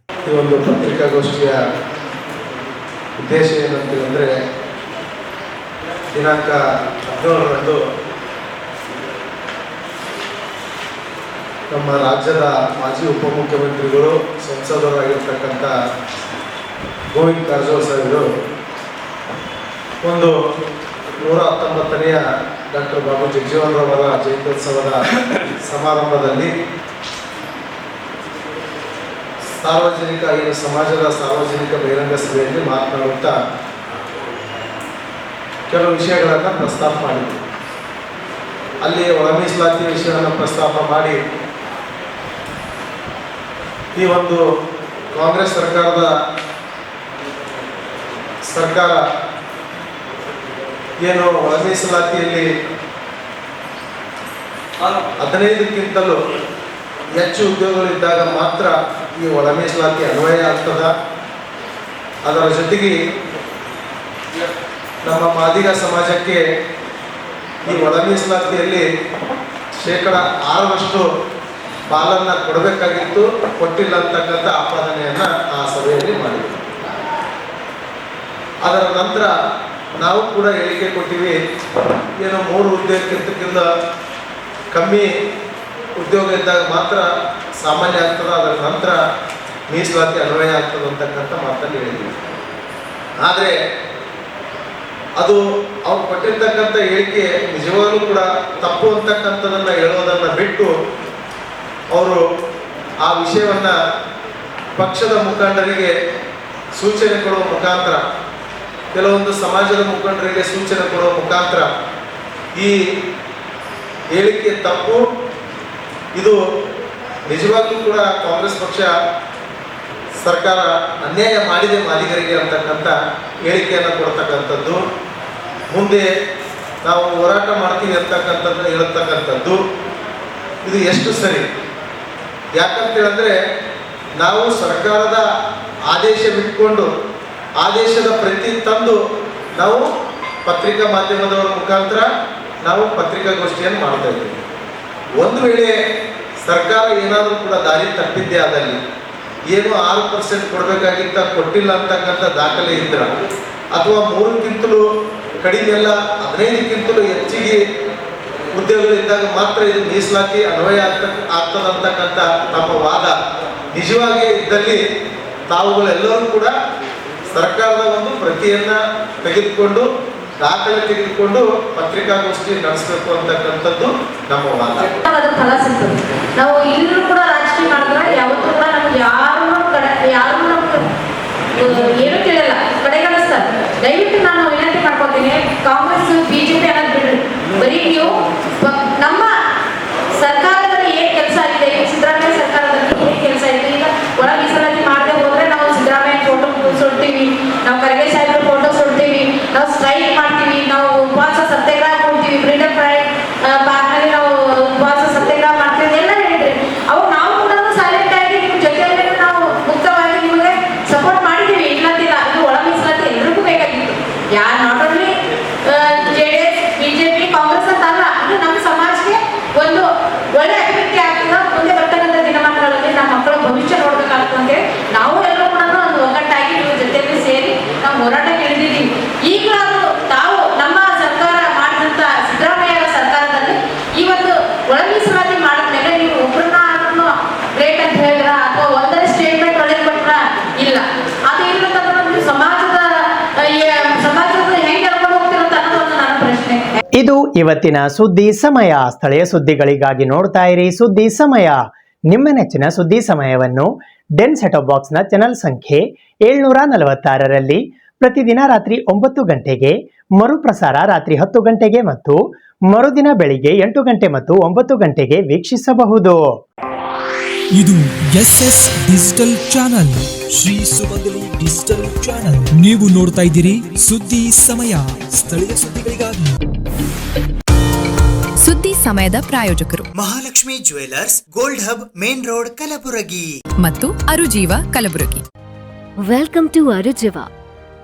ಈ ಒಂದು ಪತ್ರಿಕಾಗೋಷ್ಠಿಯ ಉದ್ದೇಶ ಏನಂತಂದ್ರೆ ದಿನಾಂಕ 17ರಂದು ನಮ್ಮ ರಾಜ್ಯದ ಮಾಜಿ ಉಪಮುಖ್ಯಮಂತ್ರಿಗಳು ಸಂಸದರಾಗಿರ್ತಕ್ಕಂಥ ಗೋವಿಂದ ಕಾರಜೋಳ ಸಾಹೇಬರು ಒಂದು 119ನೆಯ ಡಾಕ್ಟರ್ ಬಾಬು ಜಗಜೀವನರಾವ್ ಅವರ ಜಯಂತ್ಯೋತ್ಸವದ ಸಮಾರಂಭದಲ್ಲಿ ಸಮಾಜದ ಸಾರ್ವಜನಿಕ ಬಹಿರಂಗ ಸಭೆಯಲ್ಲಿ ಮಾತನಾಡುತ್ತಾ ಕೆಲವು ವಿಷಯಗಳನ್ನು ಪ್ರಸ್ತಾಪ ಮಾಡಿದರು. ಅಲ್ಲಿ ಒಳ ಮೀಸಲಾತಿ ವಿಷಯವನ್ನು ಪ್ರಸ್ತಾಪ ಮಾಡಿ ಈ ಒಂದು ಕಾಂಗ್ರೆಸ್ ಸರ್ಕಾರ ಏನು ಒಳ ಮೀಸಲಾತಿಯಲ್ಲಿ 15ಕ್ಕಿಂತಲೂ ಹೆಚ್ಚು ಉದ್ಯೋಗಗಳಿದ್ದಾಗ ಮಾತ್ರ ಈ ಒಳ ಮೀಸಲಾತಿ ಅನ್ವಯ ಆಗ್ತದ. ಅದರ ಜೊತೆಗೆ ನಮ್ಮ ಮಾದಿಗ ಸಮಾಜಕ್ಕೆ ಈ ಒಳ ಮೀಸಲಾತಿಯಲ್ಲಿ 6% ಪಾಲನ್ನ ಕೊಡಬೇಕಾಗಿತ್ತು, ಕೊಟ್ಟಿಲ್ಲ ಅಂತಕ್ಕಂಥ ಆಪಾದನೆಯನ್ನು ಆ ಸಭೆಯಲ್ಲಿ ಮಾಡಿದರು. ಅದರ ನಂತರ ನಾವು ಕೂಡ ಹೇಳಿಕೆ ಕೊಟ್ಟಿವಿ, ಏನು 3 ಉದ್ಯೋಗಕ್ಕಿಂತ ಕಮ್ಮಿ ಉದ್ಯೋಗ ಇದ್ದಾಗ ಮಾತ್ರ ಸಾಮಾನ್ಯ ಆಗ್ತದೆ, ಅದರ ನಂತರ ಮೀಸಲಾತಿ ಅನ್ವಯ ಆಗ್ತದೆ ಅಂತಕ್ಕಂಥ ಮಾತನ್ನು ಹೇಳಿದ್ವಿ. ಆದರೆ ಅದು ಅವ್ರು ಕೊಟ್ಟಿರ್ತಕ್ಕಂಥ ಹೇಳಿಕೆ ನಿಜವಾಗ್ಲೂ ಕೂಡ ತಪ್ಪು ಅಂತಕ್ಕಂಥದ್ದನ್ನು ಹೇಳೋದನ್ನು ಬಿಟ್ಟು ಅವರು ಆ ವಿಷಯವನ್ನು ಪಕ್ಷದ ಮುಖಂಡರಿಗೆ ಸೂಚನೆ ಕೊಡುವ ಮುಖಾಂತರ, ಕೆಲವೊಂದು ಸಮಾಜದ ಮುಖಂಡರಿಗೆ ಸೂಚನೆ ಕೊಡುವ ಮುಖಾಂತರ ಈ ಹೇಳಿಕೆ ತಪ್ಪು, ಇದು ನಿಜವಾಗ್ಲೂ ಕೂಡ ಕಾಂಗ್ರೆಸ್ ಪಕ್ಷ ಸರ್ಕಾರ ಅನ್ಯಾಯ ಮಾಡಿದೆ ಮಾದಿಗರಿಗೆ ಅಂತಕ್ಕಂಥ ಹೇಳಿಕೆಯನ್ನು ಕೊಡ್ತಕ್ಕಂಥದ್ದು, ಮುಂದೆ ನಾವು ಹೋರಾಟ ಮಾಡ್ತೀವಿ ಅಂತಕ್ಕಂಥದ್ದು ಹೇಳ್ತಕ್ಕಂಥದ್ದು ಇದು ಎಷ್ಟು ಸರಿ? ಯಾಕಂತೇಳಿದ್ರೆ ನಾವು ಸರ್ಕಾರದ ಆದೇಶ ಬಿಟ್ಕೊಂಡು ಆದೇಶದ ಪ್ರತಿ ತಂದು ನಾವು ಪತ್ರಿಕಾ ಮಾಧ್ಯಮದವರ ಮುಖಾಂತರ ನಾವು ಪತ್ರಿಕಾಗೋಷ್ಠಿಯನ್ನು ಮಾಡ್ತಾ ಇದ್ದೀವಿ. ಒಂದು ವೇಳೆ ಸರ್ಕಾರ ಏನಾದರೂ ಕೂಡ ದಾರಿ ತಪ್ಪಿದ್ದೇ ಆದಲ್ಲಿ, ಏನು 6% ಕೊಡಬೇಕಾಗಿತ್ತ ಕೊಟ್ಟಿಲ್ಲ ಅಂತಕ್ಕಂಥ ದಾಖಲೆ ಇದ್ರ, ಅಥವಾ 3ಕ್ಕಿಂತಲೂ ಕಡಿಮೆ ಎಲ್ಲ 15ಕ್ಕಿಂತಲೂ ಹೆಚ್ಚಿಗೆ ಉದ್ಯೋಗಗಳಿದ್ದಾಗ ಮಾತ್ರ ಇದು ಮೀಸಲಾತಿ ಅನ್ವಯ ಆಗ್ತದಂತಕ್ಕಂಥ ನಮ್ಮ ವಾದ ನಿಜವಾಗಿ ಇದ್ದಲ್ಲಿ ತಾವುಗಳೆಲ್ಲರೂ ಕೂಡ ಸರ್ಕಾರದ ಒಂದು ಪ್ರತಿಯನ್ನು ತೆಗೆದುಕೊಂಡು ದಾಖಲೆ ತೆಗೆದುಕೊಂಡು ಪತ್ರಿಕಾಗೋಷ್ಠಿ ನಡೆಸಬೇಕು ಅಂತಕ್ಕಂಥದ್ದು ನಮ್ಮ ವಾದ. ನಾವು ಇಲ್ಲೂ ಕೂಡ ರಾಜಕೀಯ ಮಾಡಿದ್ರೆ ಯಾವತ್ತೂ ಕೂಡ ನಮ್ಗೆ ಯಾರು ಯಾರು ಏನು ತಿಳಿಯಲ್ಲ ಕಡೆಗಣಿಸ್ತಾರೆ. ದಯವಿಟ್ಟು ನಾನು ವಿನಂತಿ ಮಾಡ್ಕೊತೀನಿ, ಕಾಂಗ್ರೆಸ್ ಬಿಜೆಪಿ ಅನ್ನೋದು ಬಿಡ್ರಿ, ಬರೀ ನೀವು ನಮ್ಮ ಸರ್ಕಾರದಲ್ಲಿ ಏನ್ ಕೆಲಸ ಆಗಿದೆ, ಸಿದ್ದರಾಮಯ್ಯ ಸರ್ಕಾರದಲ್ಲಿ ಏನ್ ಕೆಲಸ ಇದೆ, ಈಗ ಒಳ ಮೀಸಲಾತಿ ಮಾಡದೆ ಹೋದ್ರೆ ನಾವು ಸಿದ್ದರಾಮಯ್ಯ ಫೋಟೋ ಸುಡ್ತೀವಿ, ನಾವು ಖರ್ಗೆ ಸಾಹೇಬ್ರ ಫೋಟೋ ಸುಡ್ತೀವಿ, ನಾವು ಸ್ಟ್ರೈಕ್ ಮಾಡ್ತೀವಿ, ನಾವು ಉಪವಾಸ ಸತ್ಯಾಗ್ರಹ ಕೊಡ್ತೀವಿ, ಫ್ರೀಡಮ್ ಪ್ರೈಡ್ ಪಾರ್ಕ್ನಲ್ಲಿ ನಾವು ಉಪವಾಸ ಸತ್ಯಾಗ್ರಹ ಮಾಡ್ತೀವಿ ಎಲ್ಲ ಹೇಳಿದ್ರಿ. ಅವಾಗ ನಾವು ಕೂಡ ಸೈಲೆಂಟ್ ಆಗಿ ನಿಮ್ಮ ಜೊತೆಯಲ್ಲಿ ನಾವು ಮುಕ್ತವಾಗಿ ನಿಮಗೆ ಸಪೋರ್ಟ್ ಮಾಡಿದ್ದೀವಿ, ಇಲ್ಲಂತಿಲ್ಲ. ಇದು ಒಳ ಮೀಸಲಾತಿ ಎಲ್ರಿಗೂ ಬೇಕಾಗಿತ್ತು, ಯಾರು not only JDS BJP Congress ಅಂತ ಅಲ್ಲ, ಇದು ನಮ್ಮ ಸಮಾಜಕ್ಕೆ ಒಂದು ಒಳ್ಳೆ ಅಭಿವೃದ್ಧಿ ಆಗ್ತದೆ. ಮುಂದೆ ಬರ್ತಕ್ಕಂಥ ದಿನಮಾನಗಳಲ್ಲಿ ನಮ್ಮ ಮಕ್ಕಳ ಭವಿಷ್ಯ ನೋಡ್ಬೇಕಾಗ್ತದೆ ಅಂತೇಳಿ ನಾವು ಎಲ್ಲರೂ ಕೂಡ ಒಂದು ಒಗ್ಗಟ್ಟಾಗಿ ನೀವು ಜೊತೆಯಲ್ಲಿ ಸೇರಿ ನಾವು ಹೋರಾಟಕ್ಕೆ ಇಳಿದಿದ್ದೀವಿ. ಈಗಲಾದರೂ ತಾವು ನಮ್ಮ ಸರ್ಕಾರ ಮಾಡಿದಂಥ ಸಿದ್ದರಾಮಯ್ಯ ಸರ್ಕಾರದಲ್ಲಿ ಈ ಒಂದು ಒಳ ಮೀಸಲಾತಿ ಮಾಡಿದ್ಮೇಲೆ ನೀವು ಒಬ್ಬರನ್ನ ಆದ್ರೂ ಗ್ರೇಟ್ ಅಂತ ಹೇಳಿದ್ರ ಅಥವಾ ಒಂದನೇ ಸ್ಟೇಟ್ಮೆಂಟ್ ಒಳಗೆ ಕೊಟ್ರ ಇಲ್ಲ, ಅದು ಇಲ್ಲಂತಂದ್ರೆ ನೀವು ಸಮಾಜದ ಹೆಂಗೆ ಕರ್ಕೊಂಡು ಹೋಗ್ತಿರಂತ ಅನ್ನೋದು ನನ್ನ ಪ್ರಶ್ನೆ. ಇದು ಇವತ್ತಿನ ಸುದ್ದಿ ಸಮಯ. ಸ್ಥಳೀಯ ಸುದ್ದಿಗಳಿಗಾಗಿ ನೋಡ್ತಾ ಇರಿ ಸುದ್ದಿ ಸಮಯ. ನಿಮ್ಮ ನೆಚ್ಚಿನ ಸುದ್ದಿ ಸಮಯವನ್ನು ಡೆನ್ ಸೆಟಪ್ ಬಾಕ್ಸ್ನ ಚಾನೆಲ್ ಸಂಖ್ಯೆ 746ರಲ್ಲಿ ಪ್ರತಿದಿನ ರಾತ್ರಿ 9 ಗಂಟೆಗೆ, ಮರುಪ್ರಸಾರ ರಾತ್ರಿ 10 ಗಂಟೆಗೆ ಮತ್ತು ಮರುದಿನ ಬೆಳಿಗ್ಗೆ 8 ಗಂಟೆ ಮತ್ತು 9 ಗಂಟೆಗೆ ವೀಕ್ಷಿಸಬಹುದು. ಇದು SS ಡಿಜಿಟಲ್ ಚಾನಲ್, ಶ್ರೀ ಸುಮಂಗಲಿ ಡಿಜಿಟಲ್ ಚಾನಲ್. ನೀವು ನೋಡ್ತಾ ಇದ್ದೀರಿ ಸುದ್ದಿ ಸಮಯ, ಸ್ಥಳೀಯ ಸುದ್ದಿಗಳಿಗಾಗಿ. ಸುದ್ದಿ ಸಮಯದ ಪ್ರಾಯೋಜಕರು Mahalakshmi jewellers, gold hub, main road, Kalaburagi ಮತ್ತು ಅರುಜೀವ Kalaburagi. Welcome to Arujiva.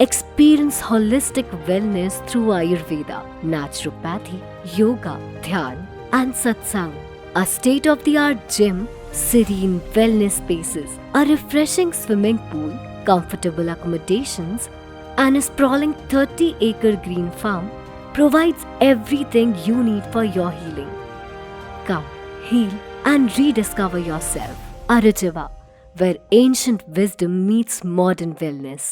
Experience holistic wellness through Ayurveda, naturopathy, yoga, dhyan, and satsang. A state-of-the-art gym, serene wellness spaces, a refreshing swimming pool, comfortable accommodations, and a sprawling 30-acre green farm provides everything you need for your healing. Come, heal, and rediscover yourself. Arujiva, where ancient wisdom meets modern wellness.